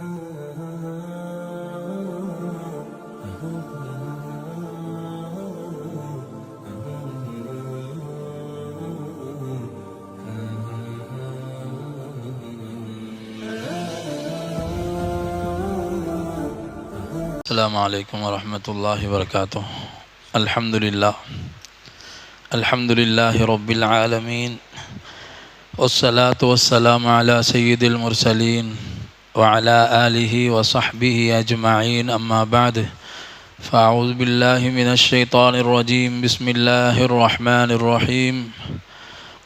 السلام عليكم ورحمة الله وبركاته. الحمد لله رب العالمين، والصلاة والسلام على سيد المرسلين وعلى آله وصحبه أجمعين، أما بعد، فأعوذ بالله من الشيطان الرجيم. بسم الله الرحمن الرحيم.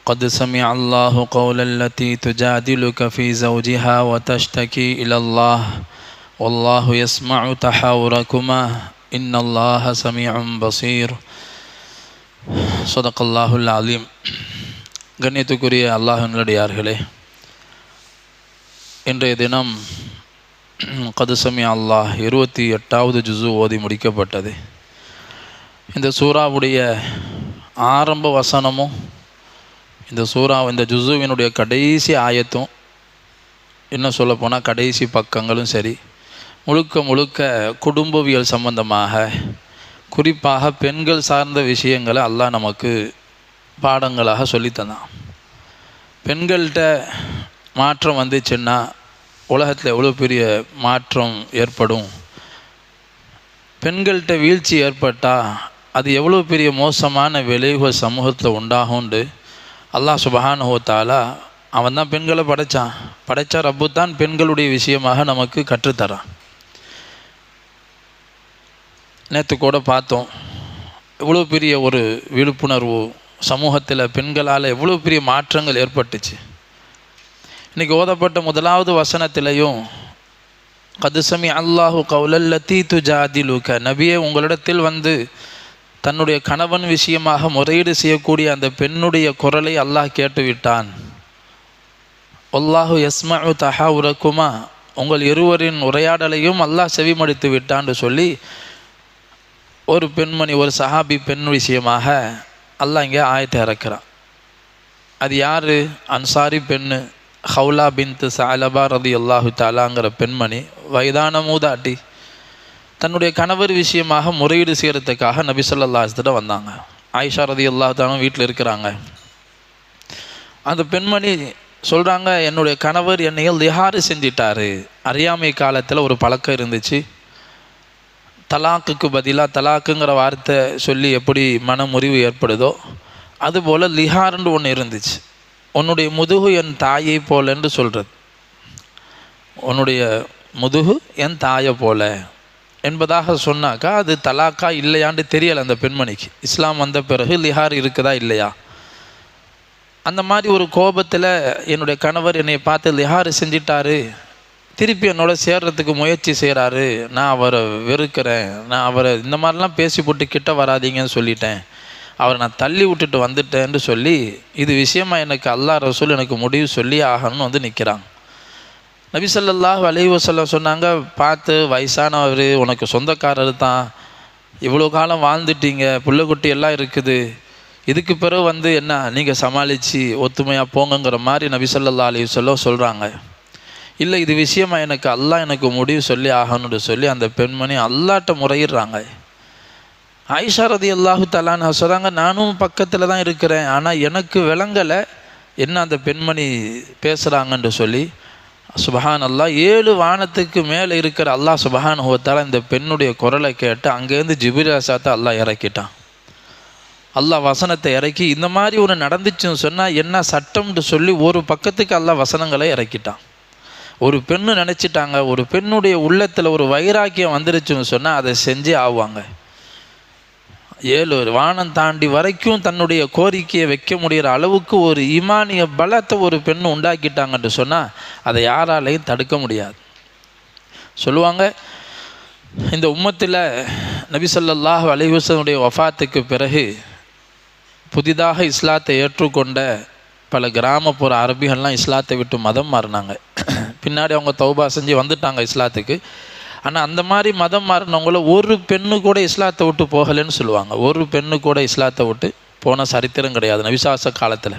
قد سمع الله قول التي تجادلك في زوجها وتشتكي إلى الله والله يسمع تحاوركما إن الله سميع بصير. صدق الله العظيم. கண்ணியத்துக்குரிய அல்லாஹ்வின் நல்லடியார்களே, இன்றைய தினம் கது சமிஅ அல்லாஹ் 28வது ஜுஸு ஓதி முடிக்கப்பட்டது. இந்த சூறாவுடைய ஆரம்ப வசனமும் இந்த ஜுஸுவினுடைய கடைசி ஆயத்தும், இன்னும் சொல்லப்போனால் கடைசி பக்கங்களும் சரி, முழுக்க குடும்பவியல் சம்பந்தமாக, குறிப்பாக பெண்கள் சார்ந்த விஷயங்களை அல்லாஹ் நமக்கு பாடங்களாக சொல்லித்தந்தான். பெண்கள்கிட்ட மாற்றம் வந்துச்சுன்னா உலகத்தில் எவ்வளோ பெரிய மாற்றம் ஏற்படும், பெண்கள்கிட்ட வீழ்ச்சி ஏற்பட்டால் அது எவ்வளோ பெரிய மோசமான விளைவுகள் சமூகத்தில் உண்டாகும்ண்டு அல்லாஹ் சுப்ஹானஹு வ தஆலா அவன் தான் பெண்களை படைச்சா ரப்பு தான் பெண்களுடைய விஷயமாக நமக்கு கற்றுத்தரான். நேற்று கூட பார்த்தோம், எவ்வளோ பெரிய ஒரு விழிப்புணர்வு சமூகத்தில் பெண்களால் எவ்வளோ பெரிய மாற்றங்கள் ஏற்பட்டுச்சு. இன்றைக்கி ஓதப்பட்ட முதலாவது வசனத்திலையும் கது சமிஅ அல்லாஹு கௌலல்லதி துஜாதிலுக, நபியே உங்களிடத்தில் வந்து தன்னுடைய கணவன் விஷயமாக முறையீடு செய்யக்கூடிய அந்த பெண்ணுடைய குரலை அல்லாஹ் கேட்டுவிட்டான். வல்லாஹு யஸ்மஉ தஹாவுரக்குமா, உங்கள் இருவரின் உரையாடலையும் அல்லாஹ் செவிமடுத்து விட்டான்னு சொல்லி ஒரு பெண்மணி, ஒரு சஹாபி பெண் விஷயமாக அல்லாஹ் இங்கே ஆயத்தை இறக்குறான். அது யார்? அன்சாரி பெண்ணு ஹவுலா பின்த் சஅலபா ரலியல்லாஹு தஆலாங்கிற பெண்மணி, வயதான மூதாட்டி, தன்னுடைய கணவர் விஷயமாக முறையீடு செய்கிறதுக்காக நபி ஸல்லல்லாஹு அலைஹி வஸல்லம் வந்தாங்க. ஆயிஷா ரலியல்லாஹு தஆலா வீட்டில் இருக்கிறாங்க. அந்த பெண்மணி சொல்கிறாங்க, என்னுடைய கணவர் என்னைய லிஹாறு செஞ்சிட்டாரு. அறியாமை காலத்தில் ஒரு பழக்கம் இருந்துச்சு, தலாக்குக்கு பதிலாக தலாக்குங்கிற வார்த்தை சொல்லி எப்படி மன முறிவு ஏற்படுதோ அதுபோல் லிஹார்னு ஒன்று இருந்துச்சு. உன்னுடைய முதுகு என் தாயை போலன்னு சொல்கிறது, உன்னுடைய முதுகு என் தாயை போல என்பதாக சொன்னாக்கா அது தலாக்கா இல்லையான்னு தெரியலை அந்த பெண்மணிக்கு. இஸ்லாம் வந்த பிறகு லிஹார் இருக்குதா இல்லையா, அந்த மாதிரி ஒரு கோபத்தில் என்னுடைய கணவர் என்னை பார்த்து லிஹார் செஞ்சிட்டாரு, திருப்பி என்னோட சேர்றதுக்கு முயற்சி செய்கிறாரு, நான் அவரை வெறுக்கிறேன், நான் அவரை இந்த மாதிரிலாம் பேசி போட்டு கிட்ட வராதிங்கன்னு சொல்லிட்டேன், அவரை நான் தள்ளி விட்டுட்டு வந்துட்டேன்னு சொல்லி இது விஷயமா எனக்கு அல்லாஹ் ரசூல் எனக்கு முடிவு சொல்லி ஆகணும்னு வந்து நிற்கிறாங்க. நபி ஸல்லல்லாஹு அலைஹி வஸல்லம் சொன்னாங்க, பார்த்து வயசானவர், உனக்கு சொந்தக்காரர் தான், இவ்வளோ காலம் வாழ்ந்துட்டீங்க, பிள்ளைக்குட்டி எல்லாம் இருக்குது, இதுக்கு பிறகு வந்து என்ன நீங்கள் சமாளித்து ஒத்துமையாக போங்கங்கிற மாதிரி நபி ஸல்லல்லாஹு அலைஹி வஸல்லம் சொல்கிறாங்க. இல்லை, இது விஷயமா எனக்கு அல்லாஹ் எனக்கு முடிவு சொல்லி ஆகணும்னு சொல்லி அந்த பெண்மணி அல்லாஹ்ட்ட முறையிடுறாங்க. ஆயிஷா ரலியல்லாஹு தஆலா சொல்கிறாங்க, நானும் பக்கத்தில் தான் இருக்கிறேன், ஆனால் எனக்கு விளங்கலை என்ன அந்த பெண்மணி பேசுகிறாங்கன்னு சொல்லி. சுப்ஹானல்லாஹ், 7 வானத்துக்கு மேலே இருக்கிற அல்லாஹ் சுப்ஹானஹு வ தஆலா இந்த பெண்ணுடைய குரலை கேட்டு அங்கேருந்து ஜிப்ரீல் அலைஹிஸ்ஸலாத்தை அல்லாஹ் இறக்கிட்டான். அல்லாஹ் வசனத்தை இறக்கி இந்த மாதிரி ஒன்று நடந்துச்சுன்னு சொன்னால் என்ன சட்டம்னு சொல்லி ஒரு பக்கத்துக்கு அல்லாஹ் வசனங்களை இறக்கிட்டான். ஒரு பெண்ணு நினச்சிட்டாங்க, ஒரு பெண்ணுடைய உள்ளத்தில் ஒரு வைராக்கியம் வந்துருச்சுன்னு சொன்னால் அதை செஞ்சே ஆவாங்க. 7 வானம் தாண்டி வரைக்கும் தன்னுடைய கோரிக்கையை வைக்க முடிகிற அளவுக்கு ஒரு ஈமானிய பலத்தை ஒரு பெண்ணு உண்டாக்கிட்டாங்கன்னு சொன்னால் அதை யாராலையும் தடுக்க முடியாது. சொல்லுவாங்க, இந்த உம்மத்தில் நபி ஸல்லல்லாஹு அலைஹி வஸல்லம் வஃபாத்துக்கு பிறகு புதிதாக இஸ்லாத்தை ஏற்றுக்கொண்ட பல கிராமப்புற அரபிகள்லாம் இஸ்லாத்தை விட்டு மதம் மாறினாங்க. பின்னாடி அவங்க தௌபா செஞ்சு வந்துட்டாங்க இஸ்லாத்துக்கு. ஆனால் அந்த மாதிரி மதம் மாறினவங்கள ஒரு பெண்ணு கூட இஸ்லாத்தை விட்டு போகலைன்னு சொல்லுவாங்க. ஒரு பெண்ணு கூட இஸ்லாத்தை விட்டு போன சரித்திரம் கிடையாது நபிசாச காலத்தில்.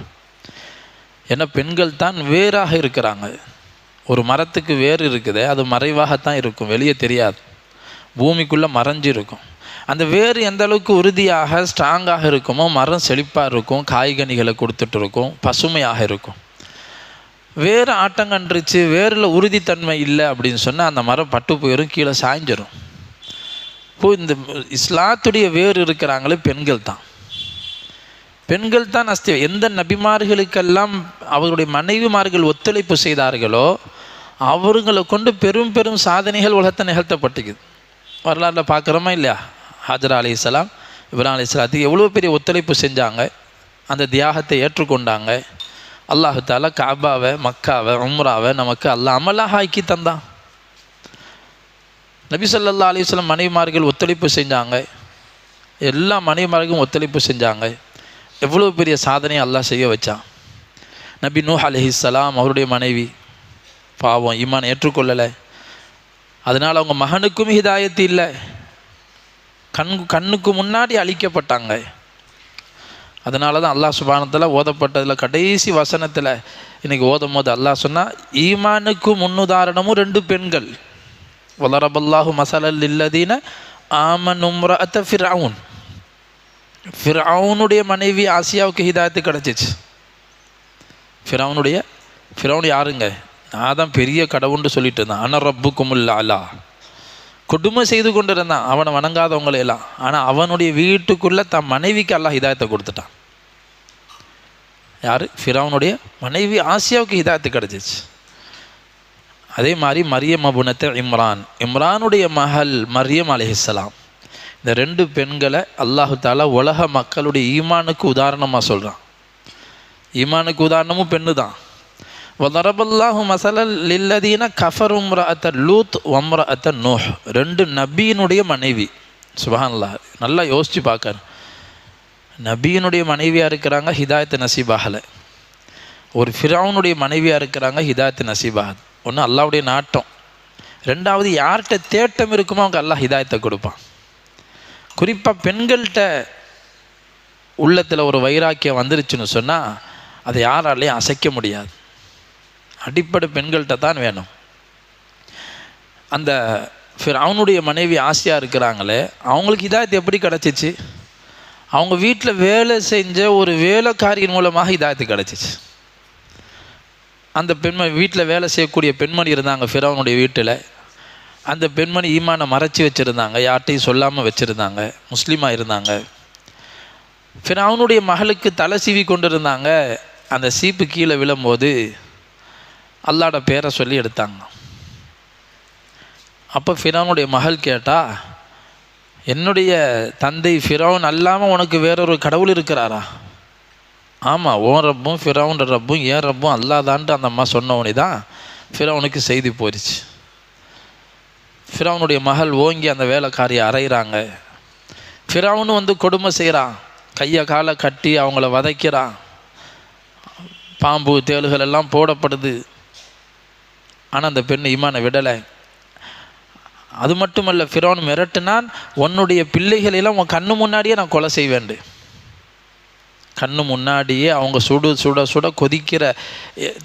ஏன்னா பெண்கள் தான் வேறாக இருக்கிறாங்க. ஒரு மரத்துக்கு வேர் இருக்குது, அது மறைவாகத்தான் இருக்கும், வெளியே தெரியாது, பூமிக்குள்ளே மறைஞ்சு இருக்கும். அந்த வேர் எந்த அளவுக்கு உறுதியாக ஸ்ட்ராங்காக இருக்குமோ மரம் செழிப்பாக இருக்கும், காய்கனிகளை கொடுத்துட்டு இருக்கும், பசுமையாக இருக்கும். வேறு ஆட்டங்கன்றுச்சு, வேரில் உறுதித்தன்மை இல்லை அப்படின்னு சொன்னால் அந்த மரம் பட்டு போயிடும், கீழே சாய்ஞ்சிரும். இப்போது இந்த இஸ்லாத்துடைய வேறு இருக்கிறாங்களே பெண்கள் தான். பெண்கள் தான் அஸ்தி. எந்த நபிமார்களுக்கெல்லாம் அவருடைய மனைவிமார்கள் ஒத்துழைப்பு செய்தார்களோ அவர்களை கொண்டு பெரும் பெரும் சாதனைகள் உலகத்தை நிகழ்த்தப்பட்டுக்குது. வரலாற்றில் பார்க்குறோமா இல்லையா? ஹாஜரா அலைஹிஸ்ஸலாம், இப்ராஹிம் அலைஹிஸ்ஸலாத்துக்கு எவ்வளோ பெரிய ஒத்துழைப்பு செஞ்சாங்க, அந்த தியாகத்தை ஏற்றுக்கொண்டாங்க. அல்லாஹு தஆலா காபாவை, மக்காவை, உம்ராவை நமக்கு அல்லாஹ் அமலாக ஆக்கி தந்தான். நபி ஸல்லல்லாஹு அலைஹி வஸல்லம் மனைவிமார்கள் ஒத்துழைப்பு செஞ்சாங்க, எல்லா மனைவிமார்களும் ஒத்துழைப்பு செஞ்சாங்க. எவ்வளோ பெரிய சாதனையை அல்லாஹ் செய்ய வச்சான். நபி நூஹ் அலைஹிஸ்ஸலாம் அவருடைய மனைவி பாவம் ஈமான் ஏற்றுக்கொள்ளலை, அதனால் அவங்க மகனுக்கும் ஹிதாயத்து இல்லை, கண்ணுக்கு முன்னாடி அழிக்கப்பட்டாங்க. அதனால தான் அல்லாஹ் சுப்ஹானஹு வ தஆலா ஓதப்பட்டதில் கடைசி வசனத்தில் இன்றைக்கி ஓதும் போது அல்லாஹ் சொன்னால், ஈமானுக்கு முன்னுதாரணமும் 2 பெண்கள். வலரபல்லாஹு மஸலல் லில்லதீன ஆமனு இம்ரஅத ஃபிர்அவுன். ஃபிர்அவுனுடைய மனைவி ஆசியாவுக்கு ஹிதாயத்து கிடச்சிச்சு. ஃபிர்அவுன் யாருங்க? நான் தான் பெரிய கடவுள்னு சொல்லிட்டு இருந்தான். அன ரப்புக்குமுல் அலா. கொடுமை செய்து கொண்டு இருந்தான் அவனை வணங்காதவங்களையெல்லாம். ஆனால் அவனுடைய வீட்டுக்குள்ளே தன் மனைவிக்கு அல்லாஹ் ஹிதாயத்தை கொடுத்துட்டான். யார்? ஃபிர்அவுனுடைய மனைவி ஆசியாவுக்கு ஹிதாயத்து கிடச்சிச்சு. அதே மாதிரி மரியம் அபுனத்தை இம்ரானுடைய மகள் மரியம் அலைஹிஸ்ஸலாம். இந்த 2 பெண்களை அல்லாஹு தஆலா உலக மக்களுடைய ஈமானுக்கு உதாரணமாக சொல்கிறான். ஈமானுக்கு உதாரணமும் பெண்ணு தான். வலரபல்லாஹு மஸலல் லில்லதீன கஃபரு இம்ரஅத லூத் வம்ரஅத நூஹ். 2 நபியினுடைய மனைவி. சுப்ஹானல்லாஹ், நல்லா யோசித்து பார்க்கணும். நபியினுடைய மனைவியாக இருக்கிறாங்க, ஹிதாயத்து நசீபாகலை. ஒரு ஃபிர்அவுனுடைய மனைவியாக இருக்கிறாங்க, ஹிதாயத்து நசீபாகது. ஒன்று அல்லாஹ்வுடைய நாட்டம், 2வது யார்கிட்ட தேட்டம் இருக்குமோ அவங்க அல்லாஹ் ஹிதாயத்தை கொடுப்பான். குறிப்பாக பெண்கள்கிட்ட உள்ளத்தில் ஒரு வைராக்கியம் வந்துருச்சுன்னு சொன்னால் அதை யாராலையும் அசைக்க முடியாது. அடிப்படை பெண்கள்கிட்ட தான் வேணும். அந்த ஃபிர்அவுனுடைய மனைவி ஆசியா இருக்கிறாங்களே, அவங்களுக்கு ஹிதாயத்து எப்படி கிடச்சிச்சு? அவங்க வீட்டில் வேலை செஞ்ச ஒரு வேலைக்காரியின் மூலமாக ஹிதாயத்து கிடச்சிச்சு. அந்த பெண்மணி, வீட்டில் வேலை செய்யக்கூடிய பெண்மணி இருந்தாங்க ஃபிர்அவுனுடைய வீட்டில். அந்த பெண்மணி ஈமானை மறைச்சி வச்சுருந்தாங்க, யார்கிட்டையும் சொல்லாமல் வச்சுருந்தாங்க, முஸ்லீமாக இருந்தாங்க. ஃபிர்அவுனுடைய மகளுக்கு தலை சீவி கொண்டு இருந்தாங்க. அந்த சீப்பு கீழே விழும்போது அல்லாஹ்வோட பேரை சொல்லி எடுத்தாங்க. அப்போ ஃபிர்அவுனுடைய மகள் கேட்டா, என்னுடைய தந்தை ஃபிர்அவுன் அல்லாமல் உனக்கு வேறொரு கடவுள் இருக்கிறாரா? ஆமாம், ஓன் ரப்பும் ஃபிர்அவுன் ரப்பும் ஏன் ரப்பும் அல்லாதான்ட்டு அந்த அம்மா சொன்னவனே தான் ஃபிர்அவுனுக்கு செய்தி போயிடுச்சு. ஃபிர்அவுனுடைய மகள் ஓங்கி அந்த வேலைக்காரியை அறையிறாங்க. ஃபிர்அவுன் வந்து கொடுமை செய்கிறான், கையை காலை கட்டி அவங்கள வதைக்கிறான், பாம்பு தேளுகள் எல்லாம் போடப்படுது. ஆனால் அந்த பெண் ஈமானை விடலை. அது மட்டுமல்ல, ஃபிர்அவுன் மிரட்டினான், உன்னுடைய பிள்ளைகளெல்லாம் உன் கண்ணு முன்னாடியே நான் கொலை செய்வேண்டு. கண்ணு முன்னாடியே அவங்க சுட கொதிக்கிற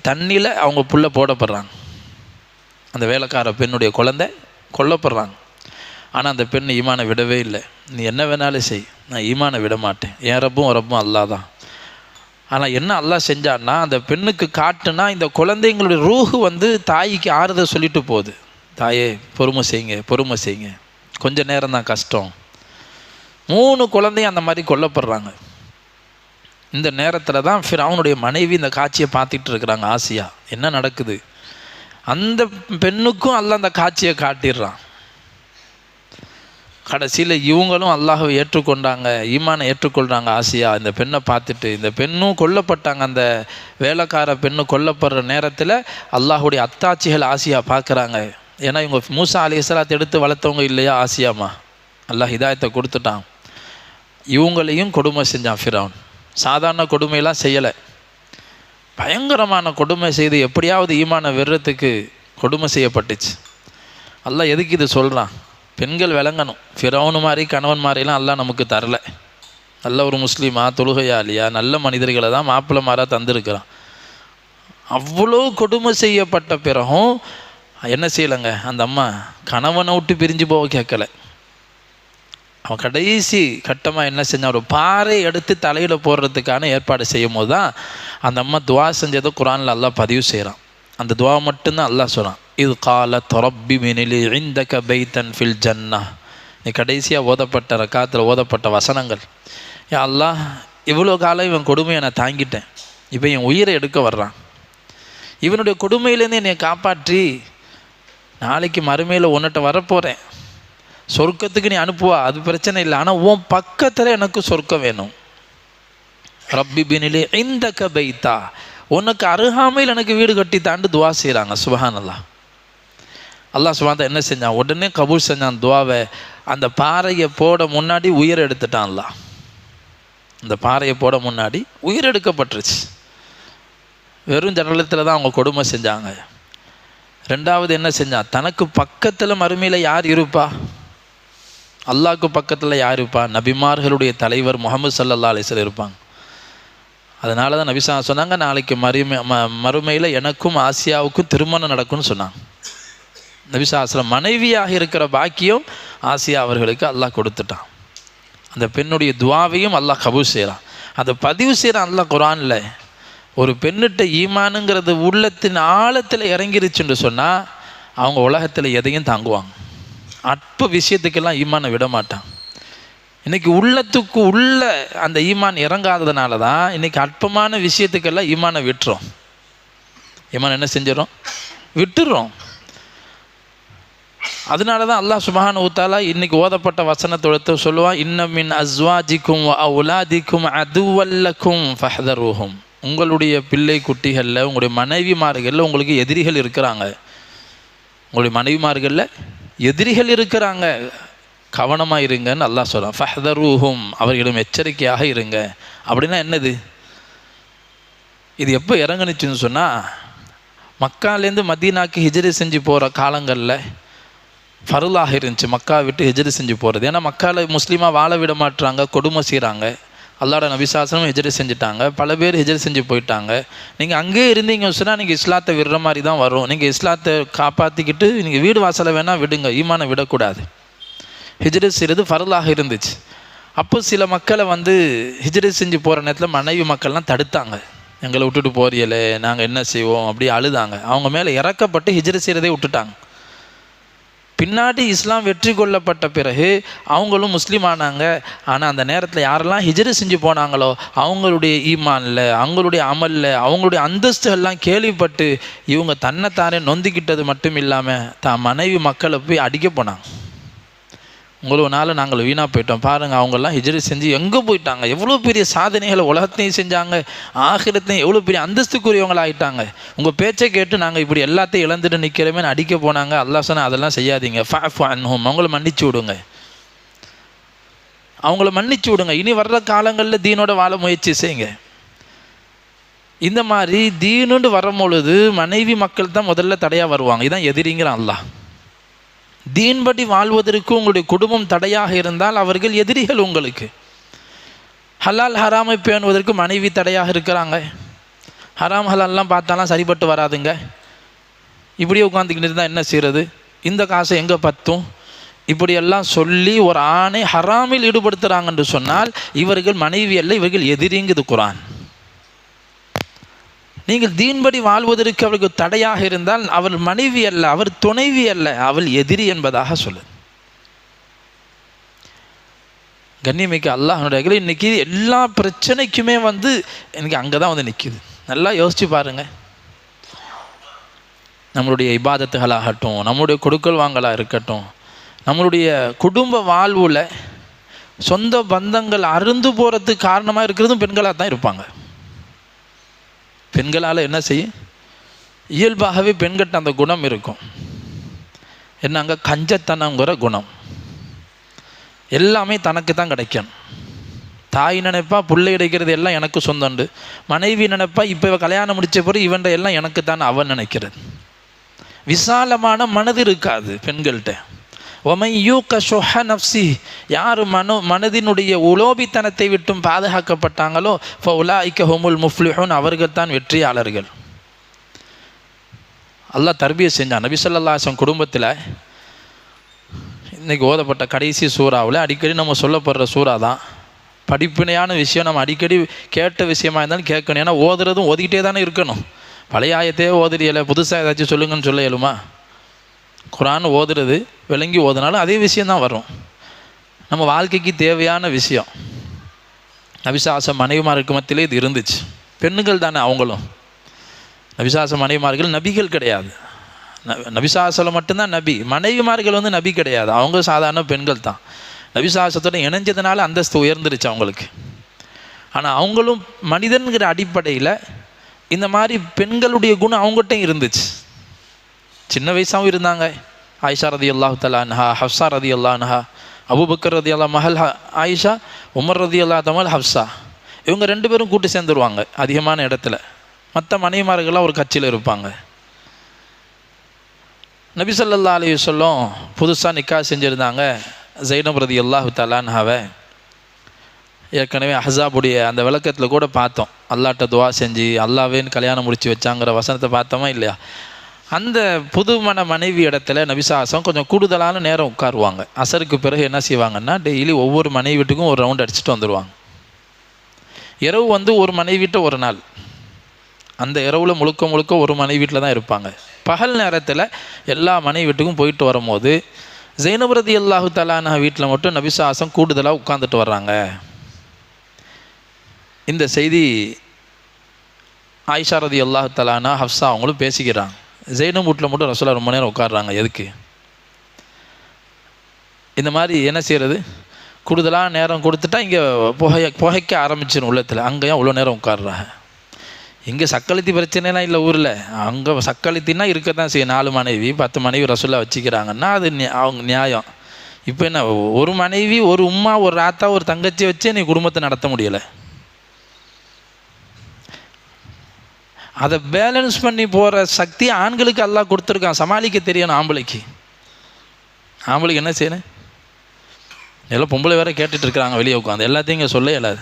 தண்ணியில் அவங்க புள்ள போடப்படுறாங்க. அந்த வேலைக்கார பெண்ணுடைய குழந்தை கொல்லப்படுறாங்க. ஆனால் அந்த பெண் ஈமானை விடவே இல்லை. நீ என்ன வேணாலும் செய், நான் ஈமானை விட மாட்டேன், என் ரப்பும் அல்லாஹ் தான். ஆனால் என்ன அல்லாஹ் செஞ்சான்னா, அந்த பெண்ணுக்கு காட்டுனா இந்த குழந்தைங்களுடைய ரூஹு வந்து தாய்க்கு ஆறுதல் சொல்லிட்டு போகுது. தாயே பொறுமை செய்யுங்க, கொஞ்ச நேரம் தான் கஷ்டம். 3 குழந்தையும் அந்த மாதிரி கொல்லப்படுறாங்க. இந்த நேரத்தில் தான் ஃபிர்அவுனுடைய மனைவி இந்த காட்சியை பார்த்துட்டு இருக்கிறாங்க. ஆசியா, என்ன நடக்குது? அந்த பெண்ணுக்கும் அல்லாஹ் அந்த காட்சியை காட்டிடுறான். கடைசியில் இவங்களும் அல்லாஹ்வை ஏற்றுக்கொண்டாங்க, ஈமானை ஏற்றுக்கொள்கிறாங்க. ஆசியா இந்த பெண்ணை பார்த்துட்டு, இந்த பெண்ணும் கொல்லப்பட்டாங்க. அந்த வேலைக்கார பெண்ணு கொல்லப்படுற நேரத்தில் அல்லாஹுடைய அத்தாட்சிகள் ஆசியா பார்க்குறாங்க. ஏன்னா இவங்க மூசா அலைஹிஸ்ஸலாத்தை எடுத்து வளர்த்தவங்க இல்லையா ஆசியாமா. அல்லாஹ் ஹிதாயத்தை கொடுத்துட்டான். இவங்களையும் கொடுமை செஞ்சான் ஃபிர்அவுன். சாதாரண கொடுமையெல்லாம் செய்யலை, பயங்கரமான கொடுமை செய்து எப்படியாவது ஈமானை வெறுறதுக்கு கொடுமை செய்யப்பட்டுச்சு. அல்லாஹ் எதுக்கு இது சொல்கிறான்? பெண்கள் விளங்கணும். ஃபிர்அவுன் மாதிரி கணவன் மாதிரிலாம் அல்லாஹ் நமக்கு தரல. நல்ல ஒரு முஸ்லீமா, தொழுகையாளியா, நல்ல மனிதர்களை தான் மாப்பிள்ளை மாறாக தந்திருக்கிறான். அவ்வளோ கொடுமை செய்யப்பட்ட பிறகும் என்ன செய்யலைங்க, அந்த அம்மா கணவனை விட்டு பிரிஞ்சு போக கேட்கலை. அவன் கடைசி கட்டமாக என்ன செஞ்சான், ஒரு பாறை எடுத்து தலையில் போடுறதுக்கான ஏற்பாடு செய்யும் போது தான் அந்த அம்மா துவா செஞ்சதை குரானில் அல்லாஹ் பதிவு செய்கிறான். அந்த துவா மட்டும்தான் அல்லாஹ் சொல்கிறான், இது கால தொரப்பி மினிலி இந்தக பைத்தன் ஃபில் ஜன்னா. நீ கடைசியாக ஓதப்பட்ட ரக்காத்தில் ஓதப்பட்ட வசனங்கள், ஏன் அல்லாஹ் இவ்வளோ காலம் இவன் கொடுமையை நான் தாங்கிட்டேன், இப்போ என் உயிரை எடுக்க வர்றான், இவனுடைய கொடுமையிலேருந்து என்னை காப்பாற்றி நாளைக்கு மறுமையில் உன்னிட்ட வரப்போகிறேன், சொர்க்கத்துக்கு நீ அனுப்புவா, அது பிரச்சனை இல்லை, ஆனால் உன் பக்கத்தில் எனக்கு சொர்க்கம் வேணும். ரப்பி பினிலே இந்த கபைத்தா, உனக்கு அருகாமையில் எனக்கு வீடு கட்டி தாண்டு துவா செய்கிறாங்க. சுபஹானல்லாஹ். அல்லாஹ் சுப்ஹானஹு என்ன செஞ்சான், உடனே கபூல் செஞ்சான் துவாவை. அந்த பாறையை போட முன்னாடி உயிர் எடுத்துட்டான் அல்லாஹ். அந்த பாறையை போட முன்னாடி உயிர் எடுக்கப்பட்டுருச்சு. வெறும் ஜடலத்தில் தான் அவங்க கொடுமை செஞ்சாங்க. ரெண்டாவது என்ன செஞ்சான், தனக்கு பக்கத்தில் மறுமையில் யார் இருப்பா, அல்லாஹ்க்கு பக்கத்தில் யார் இருப்பா, நபிமார்களுடைய தலைவர் முஹம்மது ஸல்லல்லாஹு அலைஹி வஸல்லம் இருப்பாங்க. அதனால தான் நபி ஸல்லல்லாஹு சொன்னாங்க, நாளைக்கு மறுமையில் எனக்கும் ஆசியாவுக்கும் திருமணம் நடக்கும்னு சொன்னாங்க. நபி ஸல்லல்லாஹு அலைஹி வஸல்லம் மனைவியாக இருக்கிற பாக்கியம் ஆசியா அவர்களுக்கு அல்லாஹ் கொடுத்துட்டான். அந்த பெண்ணுடைய துவாவையும் அல்லாஹ் கபூல் செய்கிறான். அதை பதிவு செய்கிறான் அல்லாஹ் குர்ஆனில். ஒரு பெண்ணிட்ட ஈமானுங்கிறது உள்ளத்தின் ஆழத்தில் இறங்கிருச்சுன்னு சொன்னால் அவங்க உலகத்தில் எதையும் தாங்குவாங்க. அற்ப விஷயத்துக்கெல்லாம் ஈமானை விட மாட்டான். இன்றைக்கி உள்ளத்துக்கு உள்ள அந்த ஈமான் இறங்காததுனால தான் இன்றைக்கி அற்பமான விஷயத்துக்கெல்லாம் ஈமானை விட்டுறோம். ஈமான் என்ன செஞ்சிடறோம், விட்டுடுறோம். அதனால தான் அல்லாஹ் சுப்ஹானஹு வ தஆலா இன்றைக்கி ஓதப்பட்ட வசனத்தோட சொல்லுவான், இன்ன மின் அஸ்வாஜிக்கும் வ அவுலாதிக்கும் அதுவல்லக்கும் ஃபஹ்தருஹும். உங்களுடைய பிள்ளை குட்டிகளில், உங்களுடைய மனைவிமார்களில் உங்களுக்கு எதிரிகள் இருக்கிறாங்க. உங்களுடைய மனைவிமார்களில் எதிரிகள் இருக்கிறாங்க, கவனமாக இருங்கன்னு அல்லாஹ் சொல்கிறான். ஃபஹ்தருஹும், அவர்களிடம் எச்சரிக்கையாக இருங்க. அப்படின்னா என்னது, இது எப்போ இறங்குனுச்சுன்னு சொன்னால், மக்காலேருந்து மதீனாக்கு ஹிஜ்ரி செஞ்சு போகிற காலங்களில் ஃபர்லாக இருந்துச்சு மக்கா விட்டு ஹிஜ்ரி செஞ்சு போகிறது. ஏன்னா மக்காவில் முஸ்லீமாக வாழ விட மாட்டுறாங்க, கொடுமை செய்கிறாங்க. அல்லாஹ்வோட நபி ஸல்லல்லாஹு அலைஹி வஸல்லம் ஹிஜ்ரி செஞ்சுட்டாங்க, பல பேர் ஹிஜ்ரி செஞ்சு போயிட்டாங்க. நீங்கள் அங்கேயே இருந்தீங்கன்னு சொன்னால் நீங்கள் இஸ்லாத்தை விடுற மாதிரி தான் வரும். நீங்கள் இஸ்லாத்தை காப்பாற்றிக்கிட்டு நீங்கள் வீடு வாசலை வேணால் விடுங்க, ஈமானை விடக்கூடாது. ஹிஜ்ரி செய்கிறது ஃபர்லாக இருந்துச்சு. அப்போ சில மக்களை ஹிஜ்ரி செஞ்சு போகிற நேரத்தில் மனைவி மக்கள்லாம் தடுத்தாங்க. எங்களை விட்டுட்டு போறியலே, நாங்கள் என்ன செய்வோம், அப்படி அழுதாங்க. அவங்க மேலே இறக்கப்பட்டு ஹிஜ்ரி செய்கிறதே விட்டுட்டாங்க. பின்னாடி இஸ்லாம் வெற்றி கொள்ளப்பட்ட பிறகு அவங்களும் முஸ்லீம் ஆனாங்க. ஆனால் அந்த நேரத்தில் யாரெல்லாம் ஹிஜ்ரி செஞ்சு போனாங்களோ அவங்களுடைய ஈமானில், அவங்களுடைய அமலில், அவங்களுடைய அந்தஸ்துகள்லாம் கேள்விப்பட்டு இவங்க தன்னைத்தானே நொந்திக்கிட்டது மட்டும் இல்லாமல் தான் மனைவி மக்களை போய் அடிக்க போனாங்க. உங்களனால நாங்கள் வீணாக போயிட்டோம் பாருங்கள், அவங்கெல்லாம் ஹிஜ்ரி செஞ்சு எங்கே போயிட்டாங்க, எவ்வளோ பெரிய சாதனைகளை உலகத்தையும் செஞ்சாங்க, ஆகிரத்தையும் எவ்வளோ பெரிய அந்தஸ்துக்குரியவங்களாகிட்டாங்க. உங்கள் பேச்சை கேட்டு நாங்கள் இப்படி எல்லாத்தையும் இழந்துட்டு நிற்கிறமே அடிக்க போனாங்க. அல்லாஹ் சொன்னா அதெல்லாம் செய்யாதீங்க, ஃபஅஃபு அன்ஹும், அவங்கள மன்னிச்சு விடுங்க, அவங்கள மன்னிச்சு விடுங்க. இனி வர்ற காலங்களில் தீனோட வாழ முயற்சி செய்யுங்க. இந்த மாதிரி தீனுண்டு வரும்பொழுது மனைவி மக்கள் தான் முதல்ல தடையாக வருவாங்க. இதுதான் எதிரிங்கிறான் அல்லாஹ். தீன்படி வாழ்வதற்கு உங்களுடைய குடும்பம் தடையாக இருந்தால் அவர்கள் எதிரிகள் உங்களுக்கு. ஹலால் ஹராமை பேணுவதற்கு மனைவி தடையாக இருக்கிறாங்க. ஹராம் ஹலால்லாம் பார்த்தாலாம் சரிப்பட்டு வராதுங்க. இப்படியே உட்காந்துக்கிட்டு இருந்தால் என்ன செய்கிறது, இந்த காசை எங்கே பத்தும், இப்படியெல்லாம் சொல்லி ஒரு ஆணை ஹராமில் ஈடுபடுத்துகிறாங்கன்னு சொன்னால் இவர்கள் மனைவி அல்ல, இவர்கள் எதிரிங்குது குர்ஆன். நீங்கள் தீன்படி வாழ்வதற்கு அவருக்கு தடையாக இருந்தால் அவள் மனைவி அல்ல, அவர் துணைவி அல்ல, அவள் எதிரி என்பதாக சொல்லு. கண்ணியமிக்க அல்லாஹ்வுடைய இன்னைக்கு எல்லா பிரச்சனைக்குமே எனக்கு அங்கே தான் நிற்கிது. நல்லா யோசிச்சு பாருங்க. நம்மளுடைய இபாதத்துகளாகட்டும், நம்மளுடைய கொடுக்கல் வாங்கலாக இருக்கட்டும், நம்மளுடைய குடும்ப வாழ்வில் சொந்த பந்தங்கள் அருந்து போகிறதுக்கு காரணமாக இருக்கிறதும் பெண்களாக தான் இருப்பாங்க. பெண்களால் என்ன செய்யும், இயல்பாகவே பெண்கிட்ட அந்த குணம் இருக்கும். என்னங்க, கஞ்சத்தனங்கிற குணம். எல்லாமே தனக்கு தான் கிடைக்கணும். தாய் நினைப்பா பிள்ளை கிடைக்கிறது எல்லாம் எனக்கு சொந்தண்டு, மனைவி நினைப்பா இப்போ கல்யாணம் முடித்த பிறகு இவன்ட எல்லாம் எனக்கு தான் அவன் நினைக்கிறது. விசாலமான மனது இருக்காது பெண்கள்கிட்ட. ஒமை யூக ஷொஹ நஃப்சி, யார் மனதினுடைய உலோபித்தனத்தை விட்டும் பாதுகாக்கப்பட்டாங்களோ ஃபஉலாயிக ஹுமுல் முஃப்லிஹூன், அவர்கள் தான் வெற்றியாளர்கள். அல்லாஹ் தர்பியை செஞ்சான். நபி ஸல்லல்லாஹு அலைஹி வஸல்லம் குடும்பத்தில் இன்றைக்கி ஓதப்பட்ட கடைசி சூறாவில் அடிக்கடி நம்ம சொல்லப்படுற சூறா தான். படிப்பினையான விஷயம் நம்ம அடிக்கடி கேட்ட விஷயமா இருந்தாலும் கேட்கணும். ஏன்னா ஓதுறதும் ஓதிக்கிட்டே தானே இருக்கணும். பழைய ஆயத்தையே ஓதுறியலை புதுசாக ஏதாச்சும் சொல்லுங்கன்னு சொல்ல இயலுமா? குர்ஆன் ஓதுறது விளங்கி ஓதுனாலும் அதே விஷயந்தான் வரும். நம்ம வாழ்க்கைக்கு தேவையான விஷயம். நபிசாச மனைவிமாருக்கு மத்தியிலே இது இருந்துச்சு. பெண்ணுகள் தானே அவங்களும். நபிசாச மனைவிமார்கள் நபிகள் கிடையாது. நபிசாசல மட்டும்தான் நபி. மனைவிமார்கள் வந்து நபி கிடையாது. அவங்க சாதாரண பெண்கள் தான். நபிசாசத்தோட இணைஞ்சதுனால அந்தஸ்து உயர்ந்துருச்சு அவங்களுக்கு. ஆனால் அவங்களும் மனிதன்கிற அடிப்படையில் இந்த மாதிரி பெண்களுடைய குணம் அவங்ககிட்டையும் இருந்துச்சு. சின்ன வயசாகவும் இருந்தாங்க. ஆயிஷா ரதியல்லாஹு தஆலா அன்ஹா, ஹஃப்ஸா ரதியல்லாஹு அன்ஹா, அபூபக்கர் ரதியல்லாஹு மஹல் ஆயிஷா, உமர் ரதியல்லாஹு தமல் ஹஃப்ஸா, இவங்க 2 பேரும் கூட்டு சேர்ந்துருவாங்க அதிகமான இடத்துல. மற்ற மனைவிமார்கள்லாம் ஒரு கட்சியில் இருப்பாங்க. நபி ஸல்லல்லாஹு அலைஹி வஸல்லம் புதுசாக நிக்காஹ் செஞ்சுருந்தாங்க ஸைனப் ரதியல்லாஹு தஆலா அன்ஹாவை. ஏற்கனவே அஹ்ஸாபுடைய அந்த விளக்கத்தில் கூட பார்த்தோம். அல்லாஹ்ட்ட துவா செஞ்சு அல்லாஹ்வேன்னு கல்யாணம் முடிச்சு வச்சாங்கிற வசனத்தை பார்த்தோமா இல்லையா? அந்த புதுமண மனைவி இடத்துல நபிசாசம் கொஞ்சம் கூடுதலான நேரம் உட்காருவாங்க. அசருக்கு பிறகு என்ன செய்வாங்கன்னா, டெய்லி ஒவ்வொரு மனைவி வீட்டுக்கும் ஒரு ரவுண்ட் அடிச்சுட்டு வந்துடுவாங்க. இரவு வந்து ஒரு மனைவி வீட்டை ஒரு நாள், அந்த இரவில் முழுக்க ஒரு மனைவி வீட்டில் தான் இருப்பாங்க. பகல் நேரத்தில் எல்லா மனைவி வீட்டுக்கும் போயிட்டு வரும்போது ஸைனப் ரதியல்லாஹு தஆலா அன்ஹா வீட்டில் மட்டும் நபிசாசம் கூடுதலாக உட்காந்துட்டு வர்றாங்க. இந்த செய்தி ஆயிஷா ரதியல்லாஹு தஆலா அன்ஹா, ஹஃப்ஸா அவங்களும் பேசிக்கிறாங்க. ஸைனப் வீட்டில் மட்டும் ரசூலுல்லாஹ் ரொம்ப நேரம் உட்காடுறாங்க. எதுக்கு? இந்த மாதிரி என்ன செய்கிறது, கூடுதலாக நேரம் கொடுத்துட்டா இங்கே புகைக்க ஆரம்பிச்சிடும் உள்ளத்தில். அங்கேயும் அவ்வளோ நேரம் உட்காடுறாங்க. இங்கே சக்களத்தி பிரச்சனைலாம் இல்லை ஊரில். அங்கே சக்களத்தின்னா இருக்க தான் செய்யும். 4 மனைவி 10 மனைவி ரசூலுல்லாஹ் வச்சுக்கிறாங்கன்னா அது அவங்க நியாயம். இப்போ என்ன, ஒரு மனைவி, ஒரு உம்மா, ஒரு ஆத்தா, ஒரு தங்கச்சி வச்சே நீ குடும்பத்தை நடத்த முடியலை. அதை பேலன்ஸ் பண்ணி போகிற சக்தி ஆண்களுக்கு அல்லாஹ் கொடுத்துருக்கான். சமாளிக்க தெரியணும் ஆம்பளைக்கு. ஆம்பளைக்கு என்ன செய்யணும்? எல்லாம் பொம்பளை வேற கேட்டுட்டு இருக்கிறாங்க வெளியே உட்காந்து. எல்லாத்தையும் இங்கே சொல்ல இயலாது.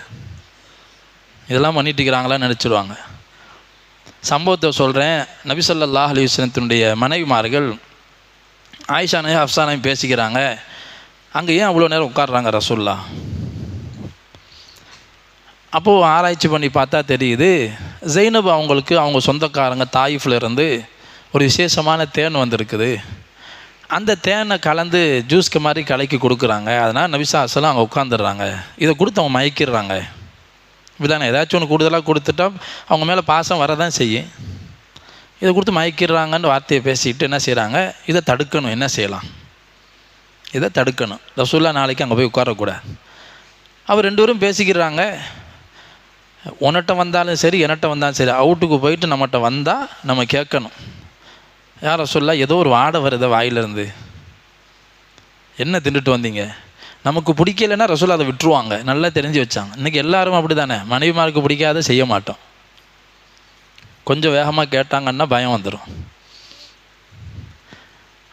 இதெல்லாம் பண்ணிட்டு இருக்கிறாங்களான்னு நினச்சிடுவாங்க. சம்பவத்தை சொல்கிறேன். நபி ஸல்லல்லாஹு அலைஹி வஸல்லத்தினுடைய மனைவிமார்கள் ஆயிஷா நபி, ஹஃப்ஸா நபி பேசிக்கிறாங்க. அங்கே ஏன் அவ்வளோ நேரம் உட்காடுறாங்க ரசூலுல்லாஹ்? அப்போது ஆராய்ச்சி பண்ணி பார்த்தா தெரியுது, ஸைனப் அவங்களுக்கு அவங்க சொந்தக்காரங்க தாயிஃபில் இருந்து ஒரு விசேஷமான தேன் வந்திருக்குது. அந்த தேனை கலந்து ஜூஸ்க்கு மாதிரி கலக்கி கொடுக்குறாங்க. அதனால் நபிசாசலாம் அங்கே உட்காந்துடுறாங்க. இதை கொடுத்து அவங்க மயக்கிடுறாங்க. இப்படிதானே, ஏதாச்சும் ஒன்று கூடுதலாக கொடுத்துட்டா அவங்க மேலே பாசம் வரதான் செய்யும். இதை கொடுத்து மயக்கிடுறாங்கன்னு வார்த்தையை பேசிக்கிட்டு என்ன செய்கிறாங்க, இதை தடுக்கணும். என்ன செய்யலாம்? இதை தடுக்கணும். ரசூலுல்லாஹ் நாளைக்கு அங்கே போய் உட்காரக்கூடாது. அவர் 2 பேரும் பேசிக்கிறாங்க. உன்கிட்ட வந்தாலும் சரி, என்கிட்ட வந்தாலும் சரி, அவுட்டுக்கு போயிட்டு நம்மகிட்ட வந்தால் நம்ம கேட்கணும், யார் ரசூலுல்லாஹ் ஏதோ ஒரு வாடை வருது வாயிலிருந்து, என்ன தின்னுட்டு வந்தீங்க? நமக்கு பிடிக்கலைன்னா ரசூலுல்லாஹ் அதை விட்டுருவாங்க. நல்லா தெரிஞ்சு வச்சாங்க. இன்றைக்கி எல்லாரும் அப்படி தானே. மனைவிமாருக்கு பிடிக்காத செய்ய மாட்டோம். கொஞ்சம் வேகமாக கேட்டாங்கன்னா பயம் வந்துடும்.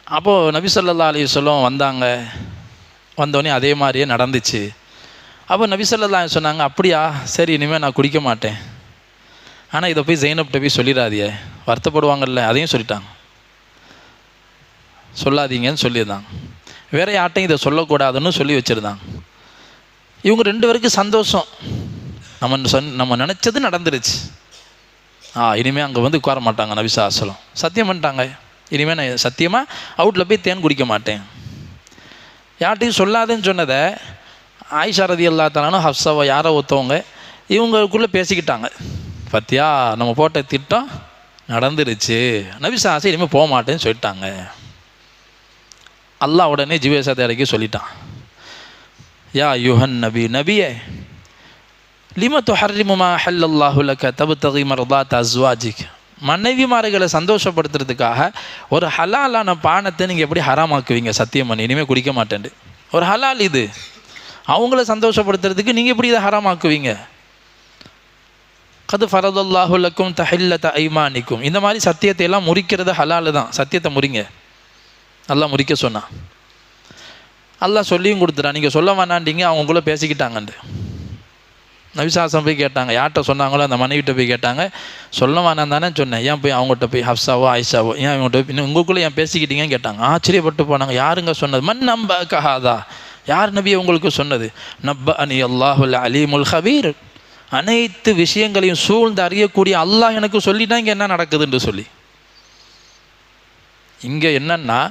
அப்போது நபி ஸல்லல்லாஹு அலைஹி வஸல்லம் வந்தாங்க. வந்தோடனே அதே மாதிரியே நடந்துச்சு. அப்போ நபி ஸல்லல்லாஹு அலைஹி சொன்னாங்க, அப்படியா, சரி இனிமேல் நான் குடிக்க மாட்டேன். ஆனால் இதை போய் ஸைனப்ட்ட போய் சொல்லிடாதியே, வருத்தப்படுவாங்கல்ல. அதையும் சொல்லிட்டாங்க. சொல்லாதீங்கன்னு சொல்லியிருந்தாங்க. வேற யார்ட்டையும் இதை சொல்லக்கூடாதுன்னு சொல்லி வச்சுருந்தாங்க. இவங்க 2 பேருக்கு சந்தோஷம். நம்ம நினச்சது நடந்துருச்சு. இனிமேல் அங்கே வந்து உட்கார மாட்டாங்க. நபி ஸல்லல்லாஹு அலைஹி வஸல்லம் சத்தியம் பண்ணிட்டாங்க, இனிமேல் நான் சத்தியமாக அவுட்டில் போய் தேன் குடிக்க மாட்டேன். யார்ட்டையும் சொல்லாதுன்னு சொன்னதை ஆயிஷா ரதியல்லாஹு தஆலா ஹஃப்ஸாவை யாரோ ஒருத்தவங்க இவங்களுக்குள்ளே பேசிக்கிட்டாங்க. பத்தியா, நம்ம போட்ட திட்டம் நடந்துருச்சு. நபி ஸல்லல்லாஹு அலைஹி வஸல்லம் இனிமேல் போக மாட்டேன்னு சொல்லிட்டாங்க. அல்லாஹ் உடனே ஜிவேஷத்தை இறக்கி சொல்லிட்டான், யா யுஹன் நபி, நபியே, லிம துஹர்ரிமு மா ஹல்லல்லாஹு லக தப்தகி மர்தாத் அஸ்வாஜிக். மனைவிமார்களை சந்தோஷப்படுத்துறதுக்காக ஒரு ஹலாலான பானத்தை நீங்கள் எப்படி ஹராமாக்குவீங்க? சத்தியம் பண்ணி இனிமேல் குடிக்க மாட்டேன். ஒரு ஹலால் இது, அவங்கள சந்தோஷப்படுத்துறதுக்கு நீங்கள் எப்படி இதை ஹராமாக்குவீங்க? கது ஃபரதல்லாஹு லக்கும் தஹில்லத ஐமானிக்கும். இந்த மாதிரி சத்தியத்தை எல்லாம் முறிக்கிறது ஹலால் தான். சத்தியத்தை முறிங்க. அல்லாஹ் முறிக்க சொன்னான். அல்லாஹ் சொல்லியும் கொடுத்துட்டான். நீங்கள் சொல்ல வேணாண்டிங்க, அவங்களுக்குள்ளே பேசிக்கிட்டாங்கண்டு. நபிசாசம் போய் கேட்டாங்க, யார்கிட்ட சொன்னாங்களோ அந்த மனைவிட்ட போய் கேட்டாங்க. சொல்ல வேணாம் தானே சொன்னேன், ஏன் போய் அவங்ககிட்ட போய் ஹப்சாவோ ஆயிஷாவோ ஏன் இவங்ககிட்ட போய் இன்னும் உங்களுக்குள்ளே ஏன் பேசிக்கிட்டீங்கன்னு கேட்டாங்க. ஆச்சரியப்பட்டு போனாங்க. யாருங்க சொன்னது? மன் நம்ப கஹாதா, யார் நபி உங்களுக்கு சொன்னது? நப்ப அனி அல்லாஹுல் அலீமுல் ஹபீர், அனைத்து விஷயங்களையும் சூழ்ந்து அறியக்கூடிய அல்லாஹ் எனக்கு சொல்லிட்டா இங்கே என்ன நடக்குதுன்னு சொல்லி. இங்கே என்னன்னா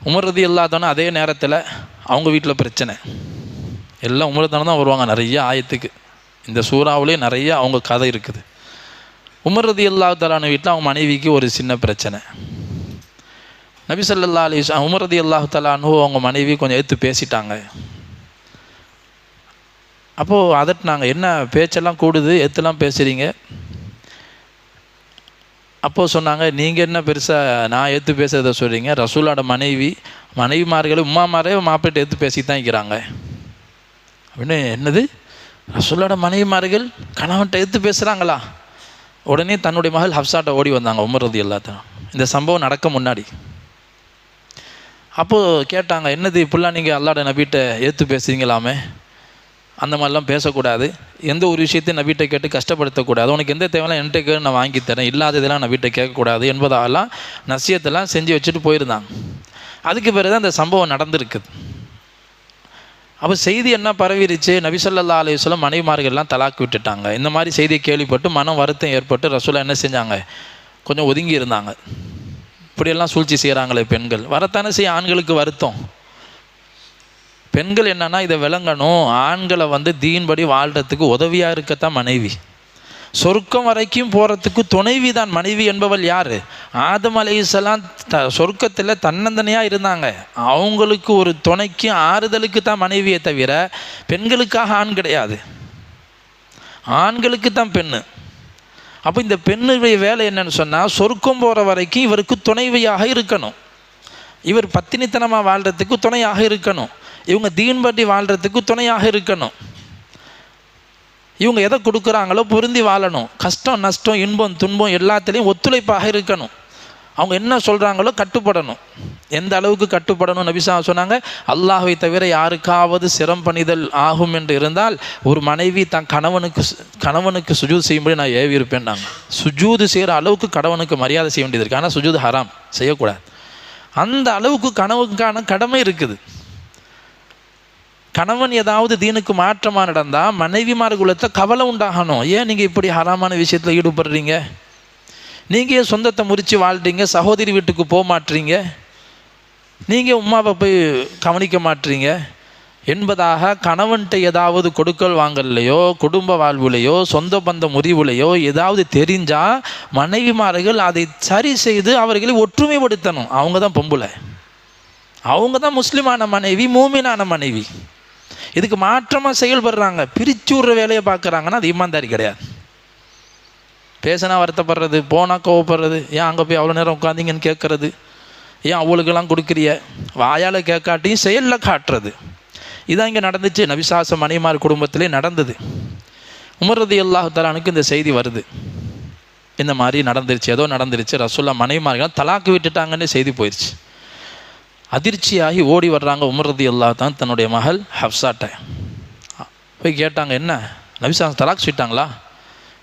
உமர் ரலியல்லாஹு அன்ஹு அதே நேரத்தில் அவங்க வீட்டில் பிரச்சனை, எல்லாம் உமர் தானே தான் வருவாங்க நிறைய ஆயத்துக்கு. இந்த சூறாவிலே நிறைய அவங்க கதை இருக்குது. உமர் ரலியல்லாஹு தஆலா வீட்டில் அவங்க மனைவிக்கு ஒரு சின்ன பிரச்சனை. நபி ஸல்லல்லாஹு அலைஹி வஸல்லம் உமர் ரலியல்லாஹு தஆலா அவங்க மனைவி கொஞ்சம் எடுத்து பேசிட்டாங்க. அப்போது அதட்டினாங்க, என்ன பேச்செல்லாம் கூடுது, எத்தெல்லாம் பேசுகிறீங்க? அப்போது சொன்னாங்க, நீங்கள் என்ன பெருசாக நான் எடுத்து பேசுகிறத சொல்கிறீங்க, ரசூலோட மனைவிமார்கள் உம்மாமாரே மாப்பிட்டு எடுத்து பேசி தான் இருக்கிறாங்க அப்படின்னு. என்னது, ரசூலோட மனைவிமார்கள் கணவன்கிட்ட எடுத்து பேசுகிறாங்களா? உடனே தன்னுடைய மகள் ஹப்சாட்ட ஓடி வந்தாங்க உமர் ரலியல்லாஹு தஆலா, இந்த சம்பவம் நடக்க முன்னாடி. அப்போது கேட்டாங்க, என்னது இப்படிலாம் நீங்கள் அல்லாஹ்வோட நபிகிட்ட எடுத்து பேசுகிறீங்களாமே, அந்த மாதிரிலாம் பேசக்கூடாது, எந்த ஒரு விஷயத்தையும் நபிகிட்ட கேட்டு கஷ்டப்படுத்தக்கூடாது, உனக்கு எந்த தேவையெல்லாம் என்கிட்ட கேட்டு நான் வாங்கி தரேன், இல்லாததெல்லாம் நபிகிட்ட கேட்கக்கூடாது என்பதாலாம் நசியத்தெல்லாம் செஞ்சு வச்சுட்டு போயிருந்தாங்க. அதுக்கு பிறகு தான் அந்த சம்பவம் நடந்திருக்குது. அப்போ செய்தி என்ன பரவிருச்சு, நபி ஸல்லல்லாஹு அலைஹி வஸல்லம் மனைவிமார்கள்லாம் தலாக்கு விட்டுட்டாங்க. இந்த மாதிரி செய்தியை கேள்விப்பட்டு மனம் வருத்தம் ஏற்பட்டு ரசூலா என்ன செஞ்சாங்க, கொஞ்சம் ஒதுங்கி இருந்தாங்க. இப்படியெல்லாம் சூழ்ச்சி செய்கிறாங்களே பெண்கள், வரத்தானே செய்ய ஆண்களுக்கு வருத்தம். பெண்கள் என்னன்னா இதை விளங்கணும், ஆண்களை தீன்படி வாழ்கிறதுக்கு உதவியாக இருக்கத்தான் மனைவி, சொர்க்கம் வரைக்கும் போகிறதுக்கு துணைவி தான் மனைவி என்பவள். யார்? ஆதம் அலைஹிஸ்ஸலாம் சொர்க்கத்தில் தன்னந்தனையாக இருந்தாங்க, அவங்களுக்கு ஒரு துணைக்கு ஆறுதலுக்கு தான் மனைவியை தவிர பெண்களுக்காக ஆண் கிடையாது, ஆண்களுக்கு தான் பெண்ணு. அப்போ இந்த பெண்ணுடைய வேலை என்னன்னு சொன்னால், சொர்க்கம் போகிற வரைக்கும் இவருக்கு துணைவியாக இருக்கணும், இவர் பத்தினித்தனமாக வாழ்கிறதுக்கு துணையாக இருக்கணும், இவங்க தீன்படி வாழ்கிறதுக்கு துணையாக இருக்கணும், இவங்க எதை கொடுக்குறாங்களோ பொருந்தி வாழணும், கஷ்டம் நஷ்டம் இன்பம் துன்பம் எல்லாத்துலேயும் ஒத்துழைப்பாக இருக்கணும், அவங்க என்ன சொல்கிறாங்களோ கட்டுப்படணும். எந்த அளவுக்கு கட்டுப்படணும்? நபி ஸல்லல்லாஹு அலைஹி வஸல்லம் சொன்னாங்க, அல்லாஹ்வை தவிர யாருக்காவது சிரம் பணிதல் ஆகும் என்று இருந்தால் ஒரு மனைவி தன் கணவனுக்கு சுஜூத் செய்யும்படி நான் ஏவி இருப்பேன். நாங்கள் சுஜூது செய்கிற அளவுக்கு கணவனுக்கு மரியாதை செய்ய வேண்டியது இருக்குது. ஆனால் சுஜூது ஹராம், செய்யக்கூடாது. அந்த அளவுக்கு கணவனுக்கான கடமை இருக்குது. கணவன் ஏதாவது தீனுக்கு மாற்றமாக நடந்தால் மனைவிமார்களுக்கு கவலை உண்டாகணும். ஏன் நீங்கள் இப்படி ஹராமான விஷயத்தில் ஈடுபடுறீங்க, நீங்கள் ஏன் சொந்தத்தை முறித்து வாழ்கிறீங்க, சகோதரி வீட்டுக்கு போக மாட்டீங்க, நீங்கள் உம்மாவை போய் கவனிக்க மாட்டீங்க என்பதாக கணவன்கிட்ட ஏதாவது கொடுக்கல் வாங்கலையோ குடும்ப வாழ்வுலையோ சொந்த பந்த முறிவுலையோ ஏதாவது தெரிஞ்சால் மனைவிமார்கள் அதை சரி செய்து அவர்களை ஒற்றுமைப்படுத்தணும். அவங்க தான் பொம்பளை, அவங்க தான் முஸ்லிமான மனைவி, மூமினான மனைவி. இதுக்கு மாற்றமாக செயல்படுறாங்க, பிரிச்சு விடுற வேலையை பார்க்குறாங்கன்னா அது ஈமான்தாரி கிடையாது. பேசினா வருத்தப்படுறது, போனால் கோவப்படுறது, ஏன் அங்கே போய் அவ்வளோ நேரம் உட்காந்திங்கன்னு கேட்குறது, ஏன் அவளுக்கெல்லாம் கொடுக்குறிய, வாயால் கேட்காட்டியும் செயலில் காட்டுறது. இதான் இங்கே நடந்துச்சு, நபிசாசம் மணிமார் குடும்பத்திலே நடந்தது. உமர் ரலியல்லாஹு தஆலாவுக்கு இந்த செய்தி வருது, இந்த மாதிரி நடந்துருச்சு, ஏதோ நடந்துருச்சு, ரசூலுல்லாஹ் மனைவிமார்கள் தலாக்கு விட்டுட்டாங்கன்னு செய்தி போயிடுச்சு. அதிர்ச்சியாகி ஓடி வர்றாங்க உமர் ரலியல்லாஹு தஆலா தன்னுடைய மகள் ஹப்சாட்ட போய் கேட்டாங்க, என்ன நபிசாசம் தலாக் சொல்லிட்டாங்களா?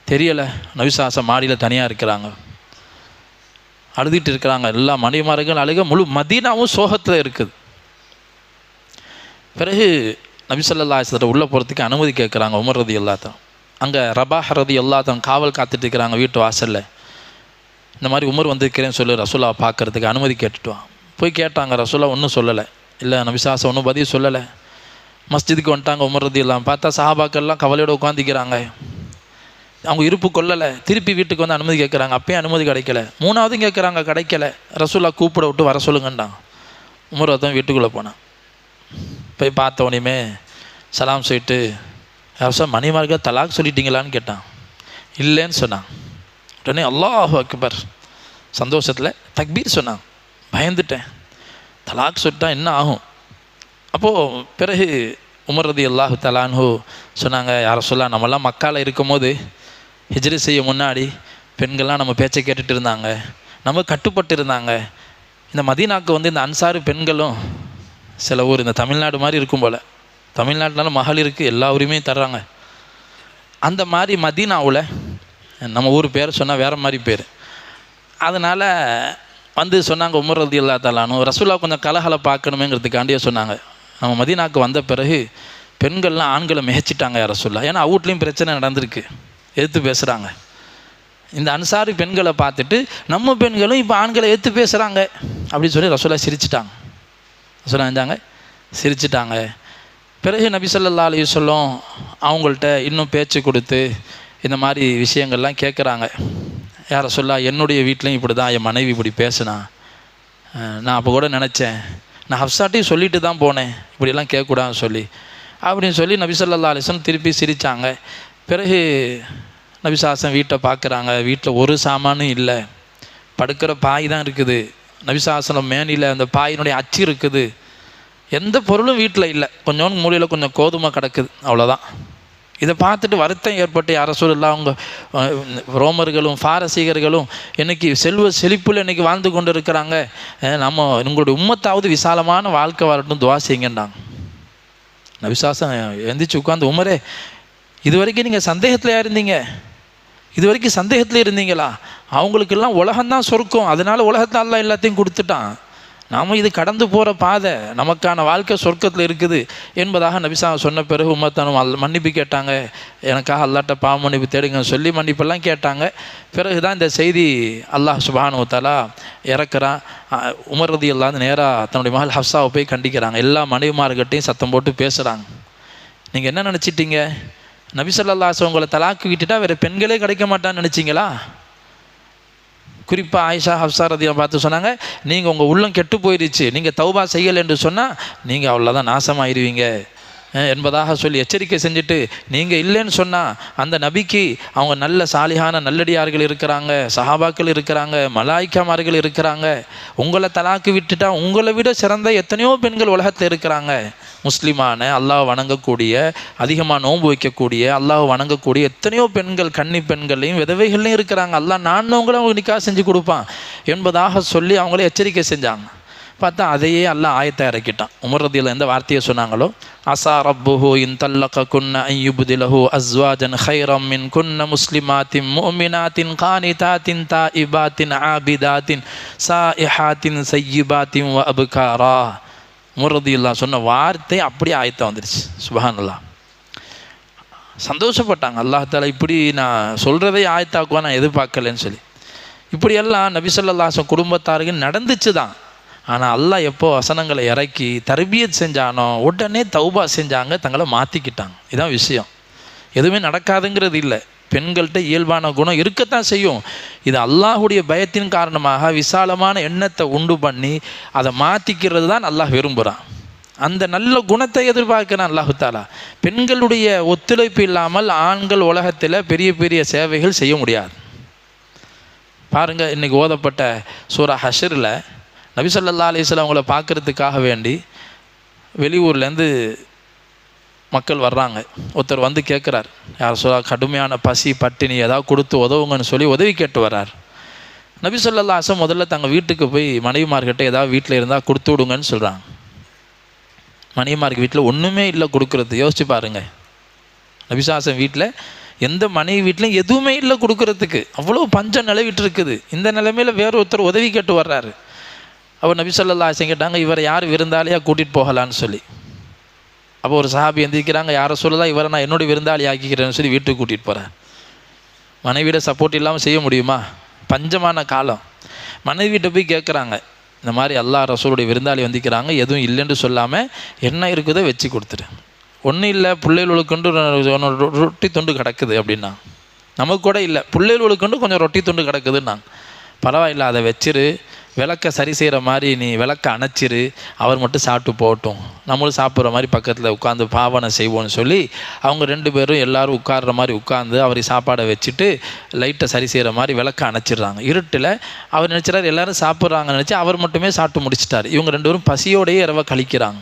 தெரியலை. நபிசாசம் மாடியில் தனியாக இருக்கிறாங்க, அழுதுகிட்டு இருக்கிறாங்க. எல்லா மனைவிமார்கள் அழுக, முழு மதீனாவும் சோகத்தில் இருக்குது. பிறகு நபி ஸல்லல்லாஹு அலைஹி வஸல்லம் உள்ளே போகிறதுக்கு அனுமதி கேட்குறாங்க உமர் ரலியல்லாஹு தஆலா. அங்கே ரபாஹ் ரலியல்லாஹு தஆலா காவல் காத்துட்டு இருக்கிறாங்க வீட்டு வாசலில். இந்த மாதிரி உமர் வந்திருக்கிறேன்னு சொல்லி ரசூலாவை பார்க்குறதுக்கு அனுமதி கேட்டுட்டு வா. போய் கேட்டாங்க, ரசூலா ஒன்றும் சொல்லலை. இல்லை நபிசாசம் ஒன்றும் பதில் சொல்லலை. மஸ்ஜிதுக்கு வந்துட்டாங்க உமர் ரலியல்லாஹு. பார்த்தா சஹாபாக்கள்லாம் கவலையோடு உட்காந்துக்கிறாங்க, அவங்க இருப்பு கொள்ளலை. திருப்பி வீட்டுக்கு வந்து அனுமதி கேட்குறாங்க, அப்பயும் அனுமதி கிடைக்கல. மூணாவதும் கேட்குறாங்க, கிடைக்கல. ரசூலா கூப்பிட விட்டு வர சொல்லுங்கண்டான். உமர் தான் வீட்டுக்குள்ளே போனான். போய் பார்த்த உடனே சலாம் சொல்லிட்டு, சார் மணிமார்கள் தலாக் சொல்லிட்டீங்களான்னு கேட்டான். இல்லைன்னு சொன்னான். உடனே அல்லாஹு அக்பர் சந்தோஷத்தில் தக்பீர் சொன்னான். பயந்துட்டேன், தலாக் சொல்லிட்டா என்ன ஆகும்? அப்போது பிறகு உமர் ரலியல்லாஹு தஆலா அன்ஹு சொன்னாங்க, யார சொல்ல, நம்மலாம் மக்காவில் இருக்கும் போது ஹிஜ்ரி செய்ய முன்னாடி பெண்கள்லாம் நம்ம பேச்சை கேட்டுட்டு இருந்தாங்க, நம்ம கட்டுப்பட்டு இருந்தாங்க. இந்த மதீனாவுக்கு இந்த அன்சாரு பெண்களும் சில ஊர் இந்த தமிழ்நாடு மாதிரி இருக்கும் போல், தமிழ்நாட்டினால மகளிருக்கு எல்லா உரிமையும் தர்றாங்க. அந்த மாதிரி மதீனாவில், நம்ம ஊர் பேர் சொன்னால் வேறு மாதிரி பேர், அதனால் வந்து சொன்னாங்க உமர் ரலியல்லாஹு தஆலா அன்ஹு ரசூலா கொஞ்சம் கலகலை பார்க்கணுமேங்கிறதுக்காண்டியே சொன்னாங்க. நம்ம மதீனாவுக்கு வந்த பிறகு பெண்கள்லாம் ஆண்களை மிகச்சிட்டாங்க யார் ரசூலா. ஏன்னா வீட்லேயும் பிரச்சனை நடந்திருக்கு, எதிர்த்து பேசுகிறாங்க. இந்த அன்சாரி பெண்களை பார்த்துட்டு நம்ம பெண்களும் இப்போ ஆண்களை எதிர்த்து பேசுகிறாங்க அப்படின்னு சொல்லி ரசூலா சிரிச்சிட்டாங்க. ரசூலா செஞ்சாங்க, சிரிச்சிட்டாங்க. பிறகு நபி ஸல்லல்லாஹு அலைஹி வஸல்லம் அவங்கள்ட்ட இன்னும் பேச்சு கொடுத்து இந்த மாதிரி விஷயங்கள்லாம் கேட்குறாங்க. யார் ரசூலா, என்னுடைய வீட்லேயும் இப்படி தான் என் மனைவி இப்படி பேசினா, நான் அப்போ கூட நினச்சேன், நான் ஹப்சாட்டையும் சொல்லிட்டு தான் போனேன் இப்படியெல்லாம் கேட்கக்கூடாதுன்னு சொல்லி அப்படின்னு சொல்லி நபி ஸல்லல்லாஹு அலைஹி வஸல்லம் திருப்பி சிரித்தாங்க. பிறகு நபி ஸல்லல்லாஹு வீட்டை பார்க்குறாங்க. வீட்டில் ஒரு சாமானும் இல்லை, படுக்கிற பாய் தான் இருக்குது. நபி ஸல்லல்லாஹு அலைஹி மேனியில் அந்த பாயினுடைய அச்சு இருக்குது, எந்த பொருளும் வீட்டில் இல்லை. கொஞ்சோண்டு மூலையில் கொஞ்சம் கோதுமை கிடக்குது, அவ்வளோதான். இதை பார்த்துட்டு வருத்தம் ஏற்பட்டு யார் ரசூலுல்லாஹ் அவங்க ரோமர்களும் பாரசீகர்களும் இன்றைக்கி செல்வ செழிப்பில் இன்றைக்கி வாழ்ந்து கொண்டு இருக்கிறாங்க, நம்ம உங்களுடைய உம்மத்தாவது விசாலமான வாழ்க்கை வரட்டும் துவா செய்யுங்கன்றாங்க. நபி ஸல்லல்லாஹு எந்திரிச்சு உட்காந்து, உமரே இது வரைக்கும் நீங்கள் சந்தேகத்தில் இருந்தீங்க, இது வரைக்கும் சந்தேகத்தில் இருந்தீங்களா? அவங்களுக்கெல்லாம் உலகம்தான் சொர்க்கம், அதனால் உலகத்தை அல்லாஹ் எல்லாத்தையும் கொடுத்துட்டான். நாம் இது கடந்து போகிற பாதை, நமக்கான வாழ்க்கை சொர்க்கத்தில் இருக்குது என்பதாக நபி ஸல்லல்லாஹு சொன்ன பிறகு உம்மத்தானும் மன்னிப்பு கேட்டாங்க. எனக்காக அல்லாஹ்ட்ட பாவ மன்னிப்பு தேடுங்கன்னு சொல்லி மன்னிப்பெல்லாம் கேட்டாங்க. பிறகு தான் இந்த செய்தி அல்லாஹ் சுப்ஹானஹு வ தஆலா இறக்குறான். உமர் ரலியல்லாஹு நேராக தன்னுடைய மகள் ஹப்ஸாவை போய் கண்டிக்கிறாங்க. எல்லா மனைவிமார்கிட்டையும் சத்தம் போட்டு பேசுகிறாங்க. நீங்கள் என்ன நினச்சிட்டீங்க, நபி ஸல்லல்லாஹு அலைஹி வஸல்லம் உங்களை தலாக்கு விட்டுட்டா வேறு பெண்களே கிடைக்க மாட்டான்னு நினச்சிங்களா? குறிப்பாக ஆயிஷா ஹப்ஸா ரதியை பார்த்து சொன்னாங்க, நீங்கள் உங்கள் உள்ளம் கெட்டு போயிடுச்சு, நீங்கள் தௌபா செய்யலை என்று சொன்னால் நீங்கள் அவ்வளோதான் நாசமாயிருவீங்க என்பதாக சொல்லி எச்சரிக்கை செஞ்சுட்டு, நீங்கள் இல்லைன்னு சொன்னால் அந்த நபிக்கு அவங்க நல்ல சாலிஹான நல்லடியார்கள் இருக்கிறாங்க, சஹாபாக்கள் இருக்கிறாங்க, மலாய்க்காமார்கள் இருக்கிறாங்க. உங்களை தலாக்கு விட்டுட்டா உங்களை விட சிறந்த எத்தனையோ பெண்கள் உலகத்தில் இருக்கிறாங்க. முஸ்லிமான, அல்லாஹ் வணங்கக்கூடிய, அதிகமாக நோன்பு வைக்கக்கூடிய, அல்லாஹ் வணங்கக்கூடிய எத்தனையோ பெண்கள், கன்னி பெண்களையும் விதவைகள்லையும் இருக்கிறாங்க. அல்லாஹ் நானவங்களும் அவங்க நிக்காஹ் செஞ்சு கொடுப்பான் என்பதாக சொல்லி அவங்களே எச்சரிக்கை செஞ்சாங்க. பார்த்தா அதையே அல்லாஹ் ஆயத்தை இறக்கிட்டான். உமர் ரலியல்லாஹு எந்த வார்த்தையை சொன்னாங்களோ, அஸா ரப்புஹு இன் தல்லககுன்ன அன் யுப்திலஹு அஸ்வாஜன் கைரம் மின் குன்ன முஸ்லிமாத்தின் முஃமினாத்தின் கானிதாத்தின் தாயிபாத்தின் ஆபிதாத்தின் சாயிஹாத்தின் சய்யிபாத்தின் வ அப்காரா. உமர் ரலியல்லாஹு சொன்ன வார்த்தை அப்படியே ஆயத்தை வந்துடுச்சு. சுப்ஹானல்லாஹ். சந்தோஷப்பட்டாங்க. அல்லாஹ் தஆலா இப்படி நான் சொல்கிறதே ஆயத்தாக்குவா நான் எதிர்பார்க்கலன்னு சொல்லி. இப்படியெல்லாம் நபி ஸல்லல்லாஹு அலைஹி வஸல்லம் குடும்பத்தாருக்கு நடந்துச்சு தான். ஆனால் அல்லாஹ் எப்போ வசனங்களை இறக்கி தர்பியத் செஞ்சானோ உடனே தௌபா செஞ்சாங்க, தங்களை மாற்றிக்கிட்டாங்க. இதுதான் விஷயம். எதுவுமே நடக்காதுங்கிறது இல்லை, பெண்கள்கிட்ட இயல்பான குணம் இருக்கத்தான் செய்யும். இது அல்லாஹுடைய பயத்தின் காரணமாக விசாலமான எண்ணத்தை உண்டு பண்ணி அதை மாற்றிக்கிறது தான் அல்லாஹ் விரும்புகிறான். அந்த நல்ல குணத்தை எதிர்பார்க்கிறான் அல்லாஹு தஆலா. பெண்களுடைய ஒத்துழைப்பு இல்லாமல் ஆண்கள் உலகத்தில் பெரிய பெரிய சேவைகள் செய்ய முடியாது. பாருங்கள், இன்றைக்கி ஓதப்பட்ட சூரா ஹஷ்ரில் நபி ஸல்லல்லாஹு அலைஹி வஸல்லம் அவங்கள பார்க்குறதுக்காக வேண்டி வெளியூர்லேருந்து மக்கள் வர்றாங்க. ஒருத்தர் வந்து கேட்குறார், யார் சொல்ல கடுமையான பசி பட்டினி ஏதாவது கொடுத்து உதவுங்கன்னு சொல்லி உதவி கேட்டு வர்றார். நபி ஸல்லல்லாஹு அலைஹி வஸல்லம் முதல்ல தங்கள் வீட்டுக்கு போய் மனைவிமார்கிட்ட ஏதாவது வீட்டில் இருந்தால் கொடுத்து விடுங்கன்னு சொல்கிறாங்க. மனைவிமார்க்கு வீட்டில் ஒன்றுமே இல்லை கொடுக்குறது. யோசிச்சு பாருங்கள், நபி ஸல்லல்லாஹு அலைஹி வஸல்லம் வீட்டில் எந்த மனைவி வீட்டிலையும் எதுவுமே இல்லை கொடுக்குறதுக்கு, அவ்வளோ பஞ்சம் நிலவிட்டு இருக்குது. இந்த நிலைமையில் வேற ஒருத்தர் உதவி கேட்டு வர்றாரு. அவர் நபி ஸல்லல்லாஹு அலைஹி வஸல்லம் கேட்டாங்க, இவரை யார் விருந்தாளியாக கூட்டிகிட்டு போகலான்னு சொல்லி. அப்போ ஒரு சஹாபி எந்திரிக்கிறாங்க, யாரை சொல்லலாம், இவரை நான் என்னுடைய விருந்தாளி ஆக்கிக்கிறேன்னு சொல்லி வீட்டுக்கு கூட்டிகிட்டு போகிறேன். மனைவியோட சப்போர்ட் இல்லாமல் செய்ய முடியுமா? பஞ்சமான காலம். மனைவிட்ட போய் கேட்குறாங்க, இந்த மாதிரி அல்லாஹ் ரசூலுடைய விருந்தாளி வந்திக்கிறாங்க, எதுவும் இல்லைன்னு சொல்லாமல் என்ன இருக்குதோ வச்சு கொடுத்துரு. ஒன்றும் இல்லை, பிள்ளைகளுக்கு கொண்டு ரொட்டி துண்டு கிடக்குது அப்படின்னா. நமக்கு கூட இல்லை, பிள்ளைகளுக்கு கொண்டு கொஞ்சம் ரொட்டி துண்டு கிடக்குதுன்னாங்க. பரவாயில்ல, அதை வச்சிரு, விளக்கை சரி செய்கிற மாதிரி நீ விளக்கை அணைச்சிரு, அவர் மட்டும் சாப்பிட்டு போகட்டும், நம்மளும் சாப்பிட்ற மாதிரி பக்கத்தில் உட்காந்து பாவனை செய்வோன்னு சொல்லி அவங்க ரெண்டு பேரும் எல்லோரும் உட்கார்ற மாதிரி உட்காந்து அவருக்கு சாப்பாடை வச்சுட்டு லைட்டை சரி செய்கிற மாதிரி விளக்கை அணைச்சிடுறாங்க. இருட்டில் அவர் நினச்சிறாரு எல்லோரும் சாப்பிட்றாங்கன்னு நினச்சி அவர் மட்டுமே சாப்பிட்டு முடிச்சிட்டார். இவங்க ரெண்டு பேரும் பசியோடையே இரவை கழிக்கிறாங்க.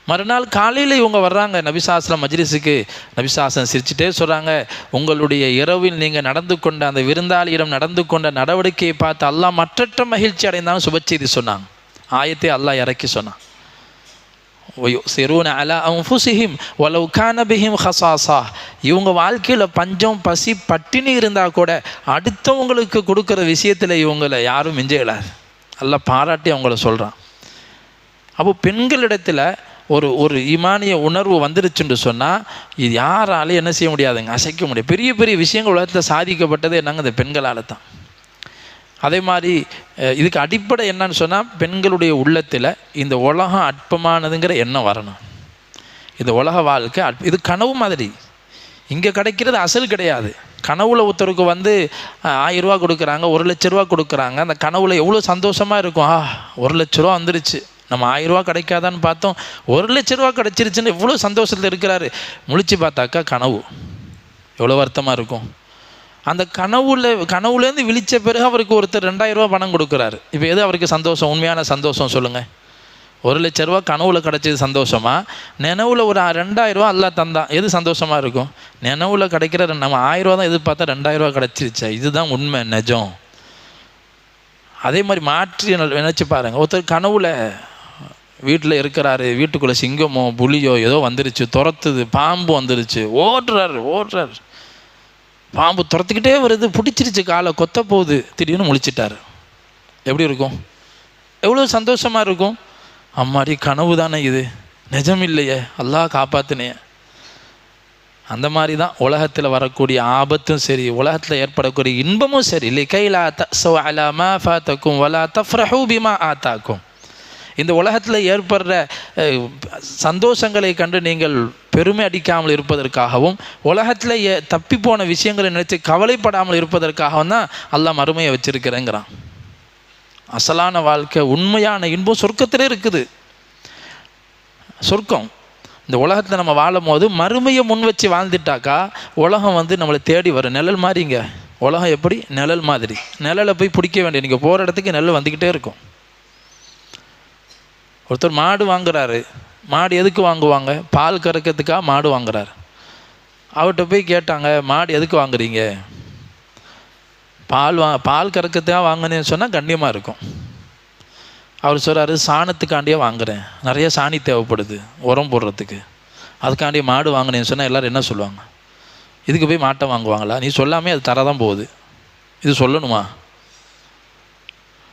மறுநாள் காலையில் இவங்க வர்றாங்க நபி ஸல்லல்லாஹு அலைஹி வஸல்லம் மஜ்லிஸுக்கு. நபி ஸல்லல்லாஹு அலைஹி வஸல்லம் சிரிச்சுட்டே சொல்கிறாங்க, உங்களுடைய இரவில் நீங்கள் நடந்து கொண்ட அந்த விருந்தாளியிடம் நடந்து கொண்ட நடவடிக்கையை பார்த்து அல்லாஹ் மற்றற்ற மகிழ்ச்சி அடைந்தாலும் சுபச்செய்தி சொன்னாங்க. ஆயத்தை அல்லாஹ் இறக்கி சொன்னான். وَيُؤْثِرُونَ عَلَىٰ أَنفُسِهِمْ وَلَوْ كَانَ بِهِمْ خَصَاصَةٌ. இவங்க வாழ்க்கையில் பஞ்சம் பசி பட்டினி இருந்தால் கூட அடுத்தவங்களுக்கு கொடுக்குற விஷயத்தில் இவங்களை யாரும் மிஞ்சலாது. நல்லா பாராட்டி அவங்கள சொல்கிறான். அப்போ பெண்களிடத்தில் ஒரு ஈமானிய உணர்வு வந்துருச்சுன்னு சொன்னால் இது யாராலையும் என்ன செய்ய முடியாதுங்க, அசைக்க முடியாது. பெரிய பெரிய விஷயங்கள் உலகத்தில் சாதிக்கப்பட்டது என்னங்க, இந்த பெண்களால் தான். அதே மாதிரி இதுக்கு அடிப்படை என்னன்னு சொன்னால் பெண்களுடைய உள்ளத்தில் இந்த உலகம் அற்பமானதுங்கிற எண்ணம் வரணும். இந்த உலக வாழ்க்கை இது கனவு மாதிரி, இங்கே கிடைக்கிறது அசல் கிடையாது. கனவுல ஒருத்தருக்கு வந்து 1000 ரூபா கொடுக்குறாங்க, 1 லட்ச ரூபா கொடுக்குறாங்க. அந்த கனவுல எவ்வளோ சந்தோஷமாக இருக்கும். 1 லட்ச ரூபா வந்துருச்சு, நம்ம 1000 ரூபா கிடைக்காதான்னு பார்த்தோம், 1 லட்ச ரூபா கிடச்சிருச்சுன்னு எவ்வளோ சந்தோஷத்தில் இருக்கிறாரு. முழிச்சு பார்த்தாக்கா கனவு எவ்வளோ வருத்தமாக இருக்கும். அந்த கனவுலேருந்து விழித்த பிறகு அவருக்கு ஒருத்தர் 2000 ரூபா பணம் கொடுக்குறாரு. இப்போ எது அவருக்கு சந்தோஷம், உண்மையான சந்தோஷம் சொல்லுங்கள்? 1 லட்ச ரூபா கனவுல கிடச்சது சந்தோஷமா, நினைவில் ஒரு 2000 ரூபா அல்லா தந்தான், எது சந்தோஷமாக இருக்கும்? நினைவில் கிடைக்கிற நம்ம 1000 ரூபா தான் எதிர்பார்த்தா 2000 ரூபா கிடச்சிருச்சா, இதுதான் உண்மை நிஜம். அதே மாதிரி மாற்றி நினச்சி பாருங்கள். ஒருத்தர் கனவுல வீட்டில் இருக்கிறாரு, வீட்டுக்குள்ளே சிங்கமோ புலியோ ஏதோ வந்துருச்சு, துரத்துது, பாம்பு வந்துருச்சு, ஓடுறாரு, பாம்பு துரத்துக்கிட்டே வருது, பிடிச்சிருச்சு, காலை கொத்த போகுது, திடீர்னு முழிச்சிட்டார். எப்படி இருக்கும்? எவ்வளோ சந்தோஷமாக இருக்கும். அம்மாடி கனவு தானே இது, நிஜம் இல்லையே, அல்லாஹ் காப்பாற்றினே. அந்த மாதிரி தான் உலகத்தில் வரக்கூடிய ஆபத்தும் சரி, உலகத்தில் ஏற்படக்கூடிய இன்பமும் சரி. லிகைலா தஸவ் அலா மா ஃபாதக்கும் வலா தஃப்ரஹூ பிமா ஆதாக்கும். இந்த உலகத்தில் ஏற்படுற சந்தோஷங்களை கண்டு நீங்கள் பெருமை அடிக்காமல் இருப்பதற்காகவும், உலகத்தில் தப்பி போன விஷயங்களை நினைத்து கவலைப்படாமல் இருப்பதற்காகவும் தான் அல்லாஹ் மறுமையை வச்சிருக்கிறேங்கிறான். அசலான வாழ்க்கை, உண்மையான இன்பம் சொர்க்கத்திலே இருக்குது. சொர்க்கம் இந்த உலகத்தில் நம்ம வாழும் போது மறுமையை முன் வச்சு வாழ்ந்துட்டாக்கா உலகம் வந்து நம்மளை தேடி வரும். நிழல் மாதிரிங்க உலகம். எப்படி நிழல் மாதிரி, நிழலை போய் பிடிக்க வேண்டிய, நீங்கள் போகிற இடத்துக்கு நிழல் வந்துக்கிட்டே இருக்கும். ஒருத்தர் மாடு வாங்குறாரு. மாடு எதுக்கு வாங்குவாங்க? பால் கறக்கிறதுக்காக மாடு வாங்குறாரு. அவர்கிட்ட போய் கேட்டாங்க, மாடு எதுக்கு வாங்குறீங்க? பால் கறக்கிறதுக்காக வாங்கினேன்னு சொன்னால் கண்ணியமாக இருக்கும். அவர் சொல்கிறாரு, சாணத்துக்காண்டியே வாங்குகிறேன், நிறைய சாணி தேவைப்படுது உரம் போடுறதுக்கு, அதுக்காண்டியே மாடு வாங்கினேன்னு சொன்னால் எல்லோரும் என்ன சொல்லுவாங்க? இதுக்கு போய் மாட்டை வாங்குவாங்களா? நீ சொல்லாமே அது தரதான் போகுது, இது சொல்லணுமா?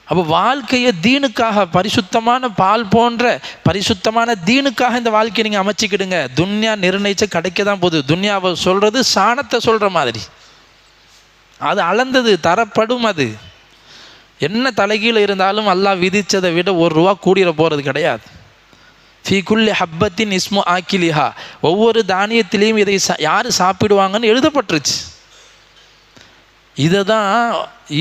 அப்போ வாழ்க்கையை தீனுக்காக, பரிசுத்தமான பால் போன்ற பரிசுத்தமான தீனுக்காக இந்த வாழ்க்கையை நீங்கள் அமைச்சிக்கிடுங்க. துன்யா நிர்ணயிச்ச கிடைக்க தான் போகுது. துன்யாவை சொல்கிறது சாணத்தை சொல்கிற மாதிரி, அது அளந்தது தரப்படும். அது என்ன தலைகீழ இருந்தாலும் அல்லாஹ் விதித்ததை விட 1 ரூபா கூடிர போகிறது கிடையாது. ஃபீ குல்லி ஹப்பத்தின் இஸ்மு ஆக்கிலிஹா, ஒவ்வொரு தானியத்திலையும் இதை யார் சாப்பிடுவாங்கன்னு எழுதப்பட்டுருச்சு. இதை தான்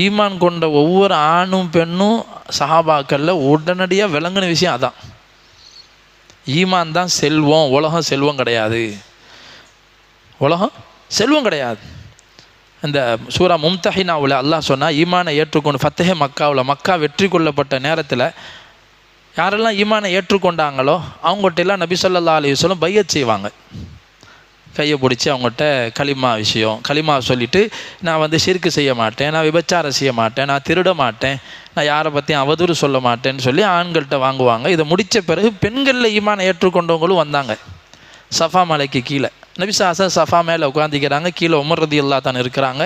ஈமான் கொண்ட ஒவ்வொரு ஆணும் பெண்ணும் சஹாபாக்களில் உடனடியாக விளங்கின விஷயம். அதான் ஈமான் தான் செல்வம். உலகம் செல்வம் கிடையாது, உலகம் செல்வம் கிடையாது. இந்த சூரா மும்தஹினாவில் அல்லாஹ் சொன்னால் ஈமானை ஏற்றுக்கொண்டு ஃபத்தஹே மக்காவில், மக்கா வெற்றி கொள்ளப்பட்ட நேரத்தில் யாரெல்லாம் ஈமானை ஏற்றுக்கொண்டாங்களோ அவங்கள்ட்ட எல்லாம் நபி ஸல்லல்லாஹு அலைஹி வஸல்லம் பையத் செய்வாங்க. கையை பிடிச்சி அவங்கள்ட்ட களிமா சொல்லிவிட்டு, நான் வந்து ஷிர்க்கு செய்ய மாட்டேன், நான் விபச்சாரம் செய்ய மாட்டேன், நான் திருட மாட்டேன், நான் யாரை பற்றியும் அவதூறு சொல்ல மாட்டேன்னு சொல்லி ஆண்கள்கிட்ட வாங்குவாங்க. இதை முடித்த பிறகு பெண்களில் ஈமானை ஏற்றுக்கொண்டவங்களும் வந்தாங்க. சஃபா மலைக்கு கீழே நபி சஃபா மேலே உட்காந்துக்கிறாங்க. கீழே உமர் ரலியல்லாஹு தான் இருக்கிறாங்க.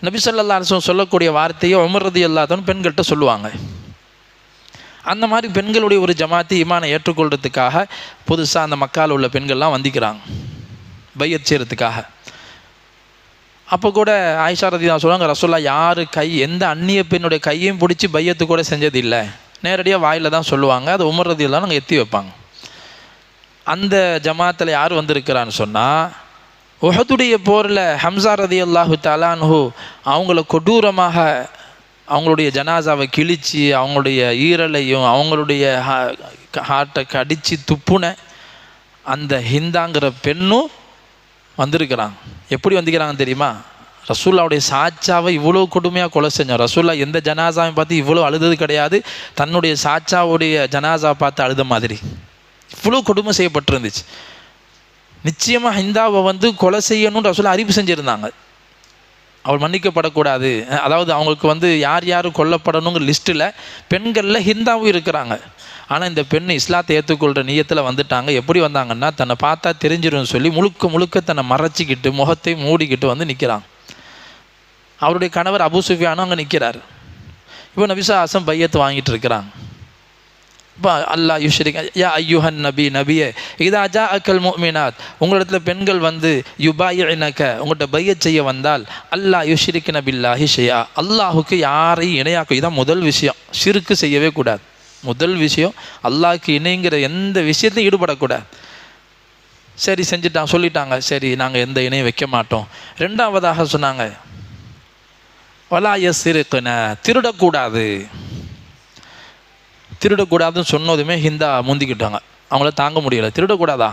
நபி ஸல்லல்லாஹு அலைஹி வஸல்லம் சொல்லக்கூடிய வார்த்தையை உமர் ரலியல்லாஹு தான் பெண்கள்கிட்ட சொல்லுவாங்க. அந்த மாதிரி பெண்களுடைய ஒரு ஜமாத்தி ஈமானை ஏற்றுக்கொள்கிறதுக்காக புதுசாக அந்த மக்கால் உள்ள பெண்கள்லாம் வந்திக்கிறாங்க பையத் செய்கிறதுக்காக. அப்போ கூட ஆயிஷா ரலியல்லாஹு சொல்லுவாங்க, ரசூலுல்லாஹ் யார் எந்த அந்நிய பெண்ணுடைய கையையும் பிடிச்சி பையத்து கூட செஞ்சது இல்லை, நேரடியாக வாயில் தான் சொல்லுவாங்க. அது உமர் ரலியல்லாஹு நாங்கள் எத்தி வைப்பாங்க. அந்த ஜமாத்தில் யார் வந்திருக்கிறான்னு சொன்னால், உஹதுடைய போரில் ஹம்ஸா ரலியல்லாஹு தஆலா அன்ஹு அவங்கள கொடூரமாக அவங்களுடைய ஜனாசாவை கிழித்து அவங்களுடைய ஈரலையும் அவங்களுடைய ஹார்ட்டை கடித்து துப்புன அந்த ஹிந்தாங்கிற பெண்ணும் வந்திருக்கிறாங்க. எப்படி வந்திருக்கிறாங்க தெரியுமா? ரசூல்லாவுடைய சாச்சாவை இவ்வளோ கொடுமையாக கொலை செஞ்சோம். ரசூல்லா எந்த ஜனாசாவை பார்த்து இவ்வளோ அழுதது கிடையாது, தன்னுடைய சாச்சாவுடைய ஜனாசாவை பார்த்து அழுத மாதிரி இவ்வளோ கொடுமை செய்யப்பட்டிருந்துச்சு. நிச்சயமாக ஹிந்தாவை வந்து கொலை செய்யணும்னு ரசூல்லா அறிவிப்பு செஞ்சுருந்தாங்க. அவள் மன்னிக்கப்படக்கூடாது, அதாவது அவங்களுக்கு வந்து யார் யார் கொல்லப்படணுங்கிற லிஸ்ட்டில் பெண்களில் ஹிந்தாவும் இருக்கிறாங்க. ஆனால் இந்த பெண் இஸ்லாத்தை ஏற்றுக்கொள்கிற நியத்தில் வந்துட்டாங்க. எப்படி வந்தாங்கன்னா, தன்னை பார்த்தா தெரிஞ்சிடும் சொல்லி முழுக்க முழுக்க தன்னை மறைச்சிக்கிட்டு முகத்தை மூடிக்கிட்டு வந்து நிற்கிறாங்க. அவருடைய கணவர் அபூ சுஃபியானும் அங்கே நிற்கிறார். இப்போ நபி ஸல்லல்லாஹு அலைஹி வஸல்லம் பையத்து வாங்கிட்டு இருக்கிறாங்க. இப்போ அல்லாஹ் யுஷ்ரிக் யா ஐயுஹன் நபியே இதா ஜாஅக்கல் முஃமினாத், உங்களிடத்துல பெண்கள் வந்து யுபாயினக உங்கள்கிட்ட பையத் செய்ய வந்தால் அல்லாஹ் யுஷ்ரிக்ன பில்லாஹி ஷைஆ, அல்லாஹுக்கு யாரையும் இணையாக்கும். இதான் முதல் விஷயம். ஷிர்க்கு செய்யவே கூடாது. முதல் விஷயம் அல்லாஹ்க்கு இணைங்கிற எந்த விஷயத்தையும் ஈடுபடக்கூடாது. சரி செஞ்சுட்டாங்க, சொல்லிட்டாங்க, சரி நாங்கள் எந்த இணையும் வைக்க மாட்டோம். ரெண்டாவதாக சொன்னாங்க வலா யஸ்ரிக்ன, திருடக்கூடாது. திருடக்கூடாதுன்னு சொன்னதுமே ஹிந்தா முந்திக்கிட்டாங்க. அவங்கள தாங்க முடியலை. திருடக்கூடாதா?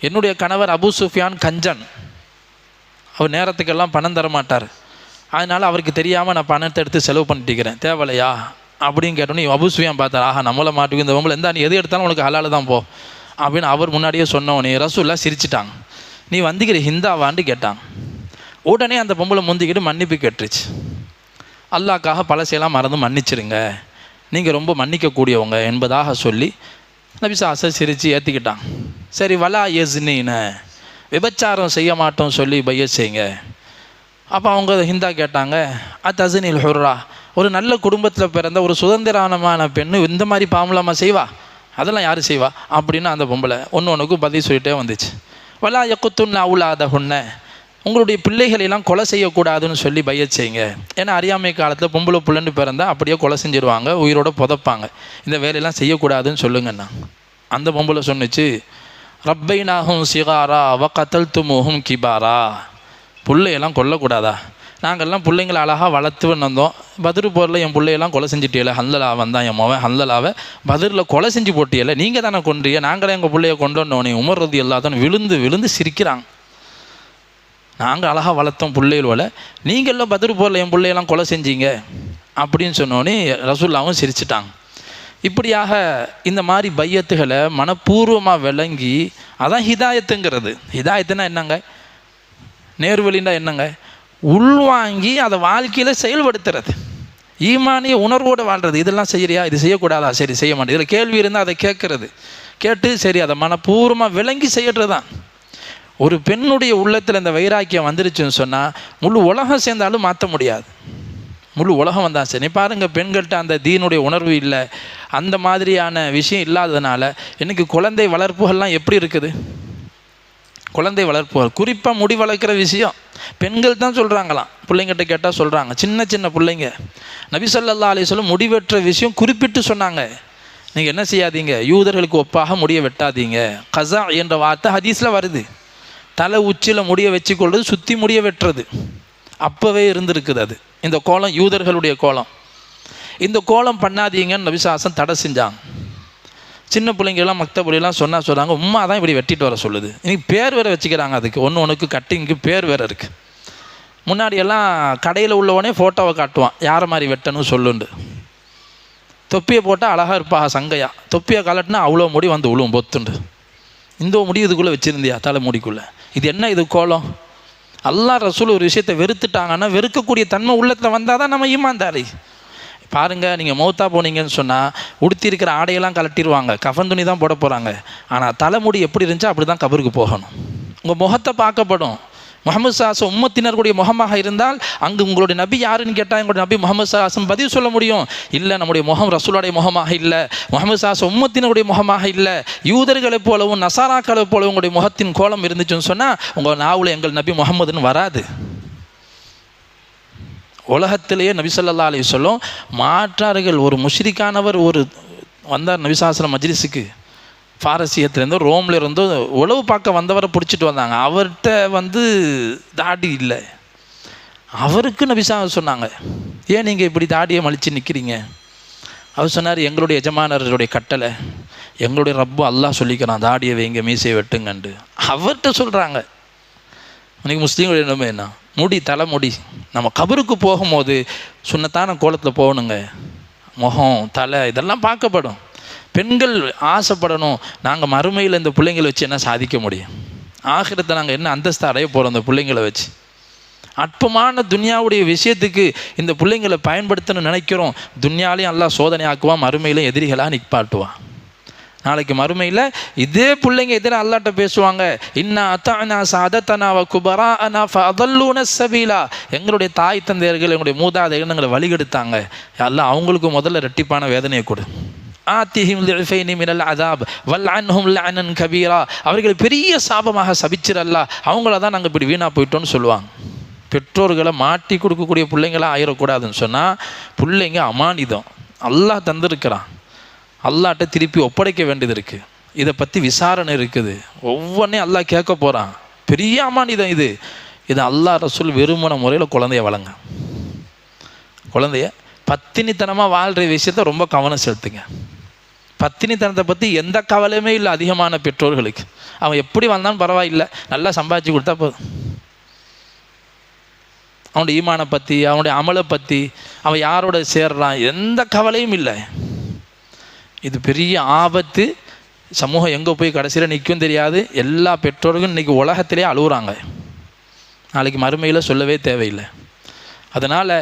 என்னுடைய கணவர் அபூ சுஃபியான் கஞ்சன், அவர் நேரத்துக்கெல்லாம் பணம் தர மாட்டார், அதனால் அவருக்கு தெரியாமல் நான் பணத்தை எடுத்து செலவு பண்ணிட்டுக்கிறேன், தேவையில்லையா அப்படின்னு கேட்டோன்னே அபூ சுஃபியான் பார்த்தார். ஆஹா நம்மளை மாட்டுக்கு இந்த பொம்பளை எந்த நீ எது எடுத்தாலும் உனக்கு ஹலால் தான் போ அப்படின்னு அவர் முன்னாடியே சொன்னவனே ரசூலுல்லாஹ் சிரிச்சிட்டாங்க. நீ வந்திக்கிற ஹிந்தாவான்னு கேட்டாங்க. உடனே அந்த பொம்பளை முந்திக்கிட்டு மன்னிப்பு கேட்டுருச்சு. அல்லாஹ்க்காக பழசையெல்லாம் மறந்து மன்னிச்சிருங்க, நீங்கள் ரொம்ப மன்னிக்கக்கூடியவங்க என்பதாக சொல்லி நபி ஸல்லல்லாஹு அலைஹி வஸல்லம் சிரித்து ஏற்றிக்கிட்டான். சரி வலா யஸ்னீன, விபச்சாரம் செய்ய மாட்டோம் சொல்லி பையத் செய்யுங்க. அப்போ அவங்க ஹிந்தா கேட்டாங்க அத்தஸ்னில் ஹுர்ரா, ஒரு நல்ல குடும்பத்தில் பிறந்த ஒரு சுதந்திரமான பெண்ணு இந்த மாதிரி பாவலாமா செய்வா? அதெல்லாம் யார் செய்வா அப்படின்னு அந்த பொம்பளை ஒன்றுக்கும் பதில் சொல்லிட்டே வந்துச்சு. வலா யக்குத்துன் அவுலாதஹுன்ன, உங்களுடைய பிள்ளைகளெல்லாம் கொலை செய்யக்கூடாதுன்னு சொல்லி பையத் செய்யுங்க. ஏன்னா அறியாமை காலத்தில் பொம்பளை பிள்ளைன்னு பிறந்தால் அப்படியே கொலை செஞ்சிருவாங்க, உயிரோடு புதைப்பாங்க, இந்த வேலையெல்லாம் செய்யக்கூடாதுன்னு சொல்லுங்கண்ணா. அந்த பொம்பளை சொன்னிச்சு ரப்பைனாகும் சிகாரா வ கத்தல்துமுஹும் கிபாரா, பிள்ளையெல்லாம் கொல்லக்கூடாதா? நாங்கள்லாம் பிள்ளைங்களை அழகாக வளர்த்து வந்தோம், பத்ரு போரில் என் பிள்ளையெல்லாம் கொலை செஞ்சுட்டியல, ஹன்லலா வந்தான் என் மவன் ஹன்லலாவை பத்ரில் கொலை செஞ்சு போட்டியல, நீங்கள் தானே கொன்றிய, நாங்களே எங்கள் பிள்ளைய கொண்டு வந்தோன்னே உமர் ரலியல்லாஹு அன்ஹு விழுந்து விழுந்து சிரிக்கிறாங்க. நாங்கள் அழகாக வளர்த்தோம் பிள்ளைகளோட, நீங்களும் பத்ரு போரில் என் பிள்ளையெல்லாம் கொலை செஞ்சீங்க அப்படின்னு சொன்னோன்னே ரசூலுல்லாவும் சிரிச்சிட்டாங்க. இப்படியாக இந்த மாதிரி பையத்துகளை மனப்பூர்வமாக விளங்கி, அதான் ஹிதாயத்துங்கிறது. ஹிதாயத்துனா என்னங்க? நேர்வழின்னா என்னங்க? உள்வாங்கி அதை வாழ்க்கையில் செயல்படுத்துறது, ஈமானிய உணர்வோடு வாழ்கிறது. இதெல்லாம் செய்யறியா, இது செய்யக்கூடாதா, சரி செய்ய மாட்டேன், இதில் கேள்வி இருந்தால் அதை கேட்கறது, கேட்டு சரி அதை மனப்பூர்வமாக விளங்கி செய்யறது தான். ஒரு பெண்ணுடைய உள்ளத்தில் இந்த வைராக்கியம் வந்துருச்சுன்னு சொன்னால் முழு உலகம் சேர்ந்தாலும் மாற்ற முடியாது. முழு உலகம் வந்தால் சரி. பாருங்கள், பெண்கள்கிட்ட அந்த தீனுடைய உணர்வு இல்லை, அந்த மாதிரியான விஷயம் இல்லாததுனால இன்றைக்கி குழந்தை வளர்ப்புகள்லாம் எப்படி இருக்குது? குழந்தை வளர்ப்புகள் குறிப்பாக முடி வளர்க்குற விஷயம் பெண்கள் தான் சொல்கிறாங்களாம். பிள்ளைங்கிட்ட கேட்டால் சொல்கிறாங்க, சின்ன சின்ன பிள்ளைங்க. நபி ஸல்லல்லாஹு அலைஹி வஸல்லம் முடி வெட்டுற விஷயம் குறிப்பிட்டு சொன்னாங்க. நீங்கள் என்ன செய்யாதீங்க, யூதர்களுக்கு ஒப்பாக முடிய வெட்டாதீங்க. கஸா என்ற வார்த்தை ஹதீஸில் வருது. தலை உச்சியில் முடிய வச்சுக்கொள்வது, சுற்றி முடிய வெட்டுறது அப்போவே இருந்திருக்குது. அது இந்த கோலம் யூதர்களுடைய கோலம். இந்த கோலம் பண்ணாதீங்கன்னு நபி ஸல்லல்லாஹு அலைஹி வஸல்லம் தடை செஞ்சாங்க. சின்ன பிள்ளைங்கெல்லாம் மக்தபுலாம் சொல்கிறாங்க, உம்மா தான் இப்படி வெட்டிட்டு வர சொல்லுது. இன்னைக்கு பேர் வேறு வச்சுக்கிறாங்க, அதுக்கு ஒன்றுக்கு கட்டிங்க்கு பேர் வேறு இருக்குது. முன்னாடியெல்லாம் கடையில் உள்ளவனே ஃபோட்டோவை காட்டுவான், யாரை மாதிரி வெட்டணும் சொல்லுண்டு. தொப்பியை போட்டால் அழகாக இருப்பா சங்கையா, தொப்பியை கலட்டினா அவ்வளோ முடி வந்து விழுவும் பொத்துண்டு. இந்த முடி இதுக்குள்ளே வச்சுருந்தியா தலை முடிக்குள்ளே, இது என்ன இது கோலம்? அல்லாஹ் ரசூல் ஒரு விஷயத்தை வெறுத்துட்டாங்கன்னா வெறுக்கக்கூடிய தன்மை உள்ளத்தில் வந்தால் தான் நம்ம ஈமான்தாரி. பாருங்கள், நீங்கள் மௌத்தா போனீங்கன்னு சொன்னால் உடுத்தி இருக்கிற ஆடையெல்லாம் கலட்டிடுவாங்க, கஃன் துணி தான் போட போகிறாங்க. ஆனால் தலைமுடி எப்படி இருந்துச்சோ அப்படி தான் கபருக்கு போகணும். உங்கள் முகத்தை பார்க்கப்படும். முஹம்மது ஸல்லல்லாஹு உம்மத்தினர்களுடைய முகமாக இருந்தால் அங்கு உங்களுடைய நபி யாருன்னு கேட்டால் எங்களுடைய நபி முஹம்மது ஸல்லல்லாஹு பதில் சொல்ல முடியும். இல்லை, நம்முடைய முகம் ரசூலுடைய முகமாக இல்லை, முஹம்மது ஸல்லல்லாஹு உம்மத்தினருடைய முகமாக இல்லை, யூதர்களைப் போலவும் நசாராக்களைப் போலவும் உங்களுடைய முகத்தின் கோலம் இருந்துச்சுன்னு சொன்னால் உங்கள் நாவில் எங்கள் நபி முகம்மதுன்னு வராது. உலகத்திலேயே நபி ஸல்லல்லாஹு அலைஹி வஸல்லம் மாற்றார்கள். ஒரு முஷ்ரிக்கானவர் ஒரு வந்தார் நபி ஸல்லல்லாஹு அலைஹி வஸல்லம் மஜ்லிஸுக்கு, பாரசீகத்திலேருந்து ரோமில் இருந்து உளவு பார்க்க வந்தவரை பிடிச்சிட்டு வந்தாங்க. அவர்கிட்ட தாடி இல்லை. அவருக்கு நபி ஸல்லல்லாஹு அலைஹி சொன்னாங்க, ஏன் நீங்கள் இப்படி தாடியை மலித்து நிற்கிறீங்க? அவர் சொன்னார், எங்களுடைய எஜமானருடைய கட்டளை, எங்களுடைய ரப்பு அல்லாஹ் சொல்லிக்கிறான் தாடியை வைங்க மீசையை வெட்டுங்கண்டு. அவர்கிட்ட சொல்கிறாங்க. இன்றைக்கி முஸ்லீம்களுடைய நிலைமை என்ன? முடி, தலைமுடி. நம்ம கபருக்கு போகும்போது சுன்னத்தான கோலத்தில் போகணுங்க. முகம், தலை இதெல்லாம் பார்க்கப்படும். பெண்கள் ஆசைப்படணும், நாங்கள் மறுமையில் இந்த பிள்ளைங்களை வச்சு என்ன சாதிக்க முடியும், ஆகிரத்தை நாங்கள் என்ன அந்தஸ்து அடைய போகிறோம் இந்த பிள்ளைங்களை வச்சு. அற்பமான துன்யாவுடைய விஷயத்துக்கு இந்த பிள்ளைங்களை பயன்படுத்தணும்னு நினைக்கிறோம். துன்யாலையும் அல்லாஹ் சோதனை ஆக்குவான், மறுமையிலும் எதிரிகளாக நிற்பாட்டுவான். நாளைக்கு மறுமையில் இதே பிள்ளைங்க எதிராக அல்லாட்ட பேசுவாங்க, இன்னா அத்தானா சாதத்தனா வ குபராஅனா ஃபஅதல்லூன ஸபீலா, எங்களுடைய தாய் தந்தையர்கள் எங்களுடைய மூதாதையர்கள் எங்களை வழிகெடுத்தாங்க, அல்லாஹ் அவங்களுக்கு முதல்ல ரெட்டிப்பான வேதனையை கொடு. ஆத்திஹிம் லிஃபைனி மினல் அதாப் வல்அன்ஹும் லஅனன் கபீரா, அவர்களை பெரிய சாபமாக சபிச்சிரல்லா, அவங்கள தான் நாங்கள் இப்படி வீணாக போயிட்டோன்னு சொல்லுவாங்க. பெற்றோர்களை மாட்டி கொடுக்கக்கூடிய பிள்ளைங்களாம் ஆயிடக்கூடாதுன்னு சொன்னால், பிள்ளைங்க அமானிதம் அல்லாஹ் தந்திருக்கிறான், அல்லாட்ட திருப்பி ஒப்படைக்க வேண்டியது இருக்குது. இதை பற்றி விசாரணை இருக்குது, ஒவ்வொன்றையும் அல்லாஹ் கேட்க போகிறான். பெரிய அமானிதம் இது. இது அல்லாஹ் ரசூல் வெறுமன முறையில் குழந்தைய வளங்க. குழந்தைய பத்தினித்தனமாக வாழ்கிற விஷயத்த ரொம்ப கவனம் செலுத்துங்க. பத்தினித்தனத்தை பற்றி எந்த கவலையுமே இல்லை அதிகமான பெற்றோர்களுக்கு. அவன் எப்படி வந்தாலும் பரவாயில்லை, நல்லா சம்பாதிச்சு கொடுத்தா போதும். அவனுடைய ஈமானை பற்றி, அவனுடைய அமலை பற்றி, அவன் யாரோட சேர்றான், எந்த கவலையும் இல்லை. இது பெரிய ஆபத்து. சமூகம் எங்கே போய் கடைசியில் நிற்கும் தெரியாது. எல்லா பெற்றோர்களும் இன்றைக்கி உலகத்திலே அழுகுறாங்க, நாளைக்கு மறுமையில் சொல்லவே தேவையில்லை. அதனால்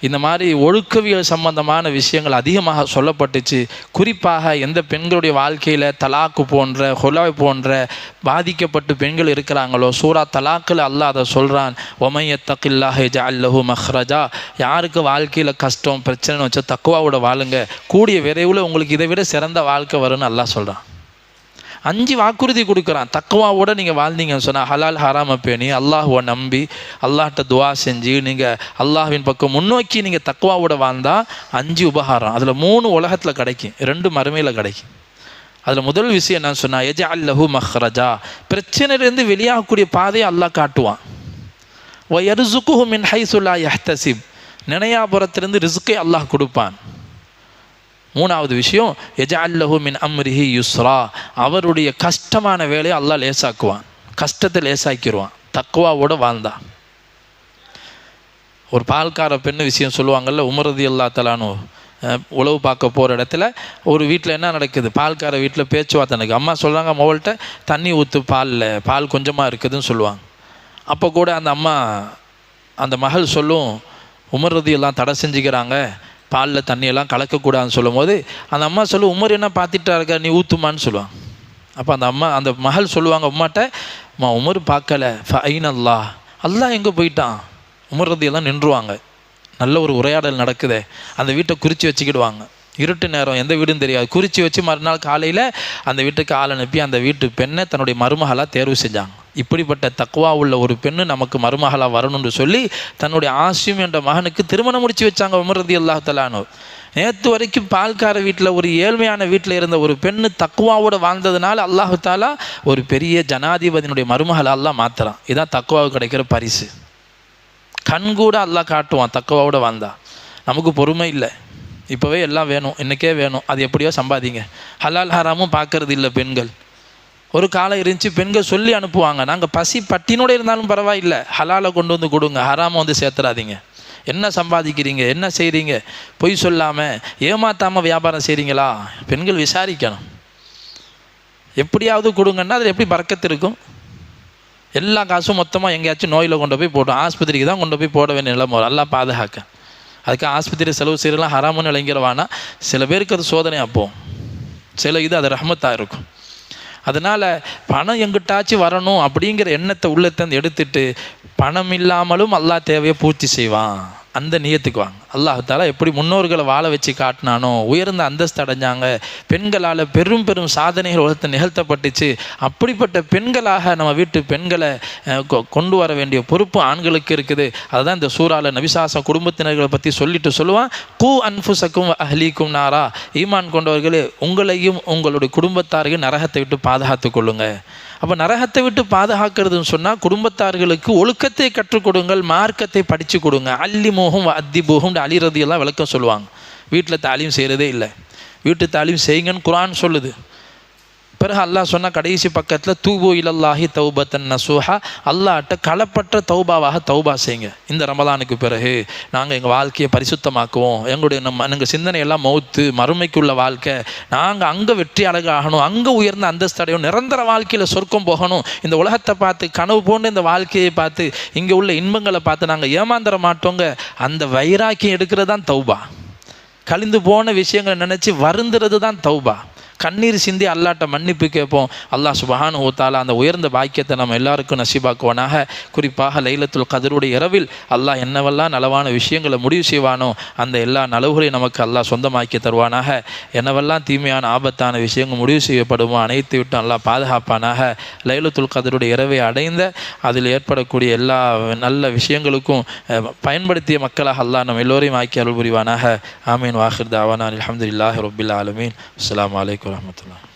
இந்த மாதிரி ஒழுக்கவியல் சம்பந்தமான விஷயங்கள் அதிகமாக சொல்லப்பட்டுச்சு. குறிப்பாக எந்த பெண்களுடைய வாழ்க்கையில் தலாக்கு போன்ற ஹொலாய் போன்ற பாதிக்கப்பட்டு பெண்கள் இருக்கிறாங்களோ, சூரா தலாக்கில் அல்லாஹ் அதை சொல்கிறான், ஒமை யத்தகில்லாஹ் யஜ்அல் லஹு மஹ்ரஜா, யாருக்கு வாழ்க்கையில் கஷ்டம் பிரச்சனைன்னு வச்சா தக்குவாவோட வாழுங்க, கூடிய விரைவில் உங்களுக்கு இதை விட சிறந்த வாழ்க்கை வரும்னு அல்லாஹ் சொல்கிறான். 5 வாக்குறுதி கொடுக்குறான். தக்குவாவோட நீங்கள் வாழ்ந்தீங்கன்னு சொன்னால், ஹலால் ஹராமை பேணி அல்லாஹுவை நம்பி அல்லாஹ்கிட்ட துவா செஞ்சு நீங்கள் அல்லாஹ்வின் பக்கம் முன்னோக்கி நீங்கள் தக்குவாவோட வாழ்ந்தால் 5 உபகாரம். அதில் 3 உலகத்தில் கிடைக்கும், 2 மறுமையில் கிடைக்கும். அதில் முதல் விஷயம் என்ன சொன்னால், யஜ்அல் லஹு மஹ்ரஜா, பிரச்சனையிலேருந்து வெளியாகக்கூடிய பாதையை அல்லாஹ் காட்டுவான். வ யர்ஸுகுஹு மின் ஹைஸு லா யஹ்தஸிப், நினையாபுரத்திலிருந்து ரிஸ்கை அல்லாஹ் கொடுப்பான். 3வது விஷயம், யஜ்அல் லஹு மின் அம்ரிஹி யுஸ்ரா, அவருடைய கஷ்டமான வேலையை அல்லாஹ் லேசாக்குவான், கஷ்டத்தை லேசாக்கிடுவான் தக்வாவோட வாழ்ந்தா. ஒரு பால்கார பெண்ணு விஷயம் சொல்லுவாங்கள்ல, உமர் ரலியல்லாஹு தஆலா அன்ஹு உழவு பார்க்க போகிற இடத்துல ஒரு வீட்டில் என்ன நடக்குது, பால்கார வீட்டில் பேச்சுவார்த்தை நடக்குது. அம்மா சொல்கிறாங்க, மொவல்கிட்ட தண்ணி ஊற்று, பால் கொஞ்சமாக இருக்குதுன்னு சொல்லுவாங்க. அப்போ கூட அந்த அம்மா அந்த மகள் சொல்லும், உமர் ரலியல்லாஹு தடை செஞ்சுக்கிறாங்க, பாலில் தண்ணியெல்லாம் கலக்கக்கூடாதுன்னு சொல்லும் போது அந்த அம்மா சொல்லும், உமர் என்ன பார்த்துட்டா இருக்கா, நீ ஊற்றுமான்னு சொல்லுவாங்க. அப்போ அந்த மகள் சொல்லுவாங்க உம்மாட்ட, அம்மா உமர் பார்க்கல, ஃபைன் அல்லாஹ், அல்லாஹ் எங்கே போயிட்டான். உமர் ரலியல்லாஹு நின்றுவாங்க. நல்ல ஒரு உரையாடல் நடக்குது. அந்த வீட்டை குறித்து வச்சுக்கிடுவாங்க. இருட்டு நேரம், எந்த வீடும் தெரியாது, குறித்து வச்சு மறுநாள் காலையில் அந்த வீட்டுக்கு ஆள் அனுப்பி அந்த வீட்டு பெண்ணை தன்னுடைய மருமகளாக தேர்வு செஞ்சாங்க. இப்படிப்பட்ட தக்குவா உள்ள ஒரு பெண்ணு நமக்கு மருமகளாக வரணும்னு சொல்லி தன்னுடைய ஆசிம் என்ற மகனுக்கு திருமணம் முடித்து வச்சாங்க உமர் ரலியல்லாஹு தஆலா அன்ஹு. நேற்று வரைக்கும் பால்கார வீட்டில் ஒரு ஏழ்மையான வீட்டில் இருந்த ஒரு பெண்ணு தக்குவாவோட வாழ்ந்ததுனால அல்லாஹு தாலா ஒரு பெரிய ஜனாதிபதியினுடைய மருமகளை அல்லாஹ் மாற்றுறான். இதுதான் தக்குவாவுக்கு கிடைக்கிற பரிசு. கண்கூட அல்லாஹ் காட்டுவான் தக்குவாவோட வாழ்ந்தா. நமக்கு பொறுமை இல்லை, இப்போவே எல்லாம் வேணும், இன்றைக்கே வேணும், அது எப்படியோ சம்பாதிங்க. ஹலால் ஹராமும் பார்க்கறது இல்லை பெண்கள். ஒரு காலம் இருந்துச்சு, பெண்கள் சொல்லி அனுப்புவாங்க, நாங்கள் பசி பட்டினோட இருந்தாலும் பரவாயில்லை, ஹலாலை கொண்டு வந்து கொடுங்க, ஹராமை வந்து சேர்த்துறாதீங்க. என்ன சம்பாதிக்கிறீங்க, என்ன செய்கிறீங்க, பொய் சொல்லாமல் ஏமாத்தாமல் வியாபாரம் செய்கிறீங்களா, பெண்கள் விசாரிக்கணும். எப்படியாவது கொடுங்கன்னா அதில் எப்படி பறக்கத்து இருக்கும். எல்லா காசும் மொத்தமாக எங்கேயாச்சும் நோயில் கொண்டு போய் போட்டோம், ஆஸ்பத்திரிக்கு தான் கொண்டு போய் போட வேண்டிய நிலைமை வரும். எல்லாம் பாதுகாக்க, அதுக்கு ஆஸ்பத்திரி செலவு செய்யலாம் ஹராமுன்னு இளைஞரவானா சில பேருக்கு அது சோதனை. அப்போது சில இது அது ரஹ்மத்தாக இருக்கும். அதனால் பணம் எங்கிட்டாச்சும் வரணும் அப்படிங்கிற எண்ணத்தை உள்ளத்தை எடுத்துட்டு, பணம் இல்லாமலும் அல்லாஹ் தேவையை பூர்த்தி செய்வான், அந்த நியத்துக்கு வாங்க. அல்லாஹ் தாலா எப்படி முன்னோர்களை வாழ வச்சு காட்டினானோ, உயர்ந்த அந்தஸ்து அடைஞ்சாங்க, பெண்களால் பெரும் பெரும் சாதனைகள் உலகத்தை நிகழ்த்தப்பட்டுச்சு. அப்படிப்பட்ட பெண்களாக நம்ம வீட்டு பெண்களை கொண்டு வர வேண்டிய பொறுப்பு ஆண்களுக்கு இருக்குது. அதுதான் இந்த சூறாவில் நபிசாசம் குடும்பத்தினர்களை பற்றி சொல்லுவான், கூ அன்ஃபுசக்கும் அஹ்லீக்கும் நாரா, ஈமான் கொண்டவர்களே உங்களையும் உங்களுடைய குடும்பத்தாரையும் நரகத்தை விட்டு பாதுகாத்து கொள்ளுங்க. அப்போ நரகத்தை விட்டு பாதுகாக்கிறதுன்னு சொன்னால் குடும்பத்தார்களுக்கு ஒழுக்கத்தை கற்றுக் கொடுங்கள், மார்க்கத்தை படித்து கொடுங்க. அல்லிமோகம் அத்திபோகம் அலி ரலியல்லாஹு விளக்கம் சொல்லுவாங்க. வீட்டில் தாலீம் செய்கிறதே இல்லை, வீட்டு தாலீம் செய்யுங்கன்னு குர்ஆன் சொல்லுது. பிறகு அல்லாஹ் சொன்ன கடைசி பக்கத்தில் தூபு இலல்லாஹி தௌபத்தன் நசூஹா, அல்லாஹ்ட்ட களப்பற்ற தௌபாவாக தௌபா செய்யுங்க. இந்த ரமலானுக்கு பிறகு நாங்கள் எங்கள் வாழ்க்கையை பரிசுத்தமாக்குவோம், எங்கள் சிந்தனை எல்லாம் மௌத்து, மறுமைக்குள்ள வாழ்க்கை, நாங்கள் அங்கே வெற்றி அழகாகணும், அங்கே உயர்ந்த அந்தஸ்து அடையணும், நிரந்தர வாழ்க்கையில் சொர்க்கம் போகணும், இந்த உலகத்தை பார்த்து கனவு போன்ற இந்த வாழ்க்கையை பார்த்து இங்கே உள்ள இன்பங்களை பார்த்து நாங்கள் ஏமாந்துட மாட்டோங்க. அந்த வைராக்கியம் எடுக்கிறது தான் தௌபா. கழிந்து போன விஷயங்களை நினச்சி வருந்துறது தான் தௌபா. கண்ணீர் சிந்தி அல்லாட்ட மன்னிப்பு கேட்போம். அல்லாஹ் சுப்ஹானஹு வ தஆலா அந்த உயர்ந்த பாக்கியத்தை நம்ம எல்லாருக்கும் நசீபாக்குவானாக. குறிப்பாக லைலத்துல் கத்ருடைய இரவில் அல்லாஹ் என்னவெல்லாம் நலவான விஷயங்களை முடிவு செய்வானோ அந்த எல்லா நலவுகளையும் நமக்கு அல்லாஹ் சொந்தமாக்கி தருவானாக. என்னவெல்லாம் தீமையான ஆபத்தான விஷயங்கள் முடிவு செய்யப்படுமோ அனைத்து விட்டு அல்லாஹ் பாதுகாப்பானாக. லைலத்துல் கத்ருடைய இரவை அடைந்த அதில் ஏற்படக்கூடிய எல்லா நல்ல விஷயங்களுக்கும் பயன்படுத்திய மக்களாக அல்லாஹ் நம்ம எல்லோரையும் ஆக்கி அருள் புரிவானாக. ஆமீன். வாஹிர் தாவானா அல்ஹம்துலில்லாஹி ரப்பில் ஆலமீன். அஸ்ஸலாமு அலைக்கும் வரஹ்மத்துல்லாஹ்.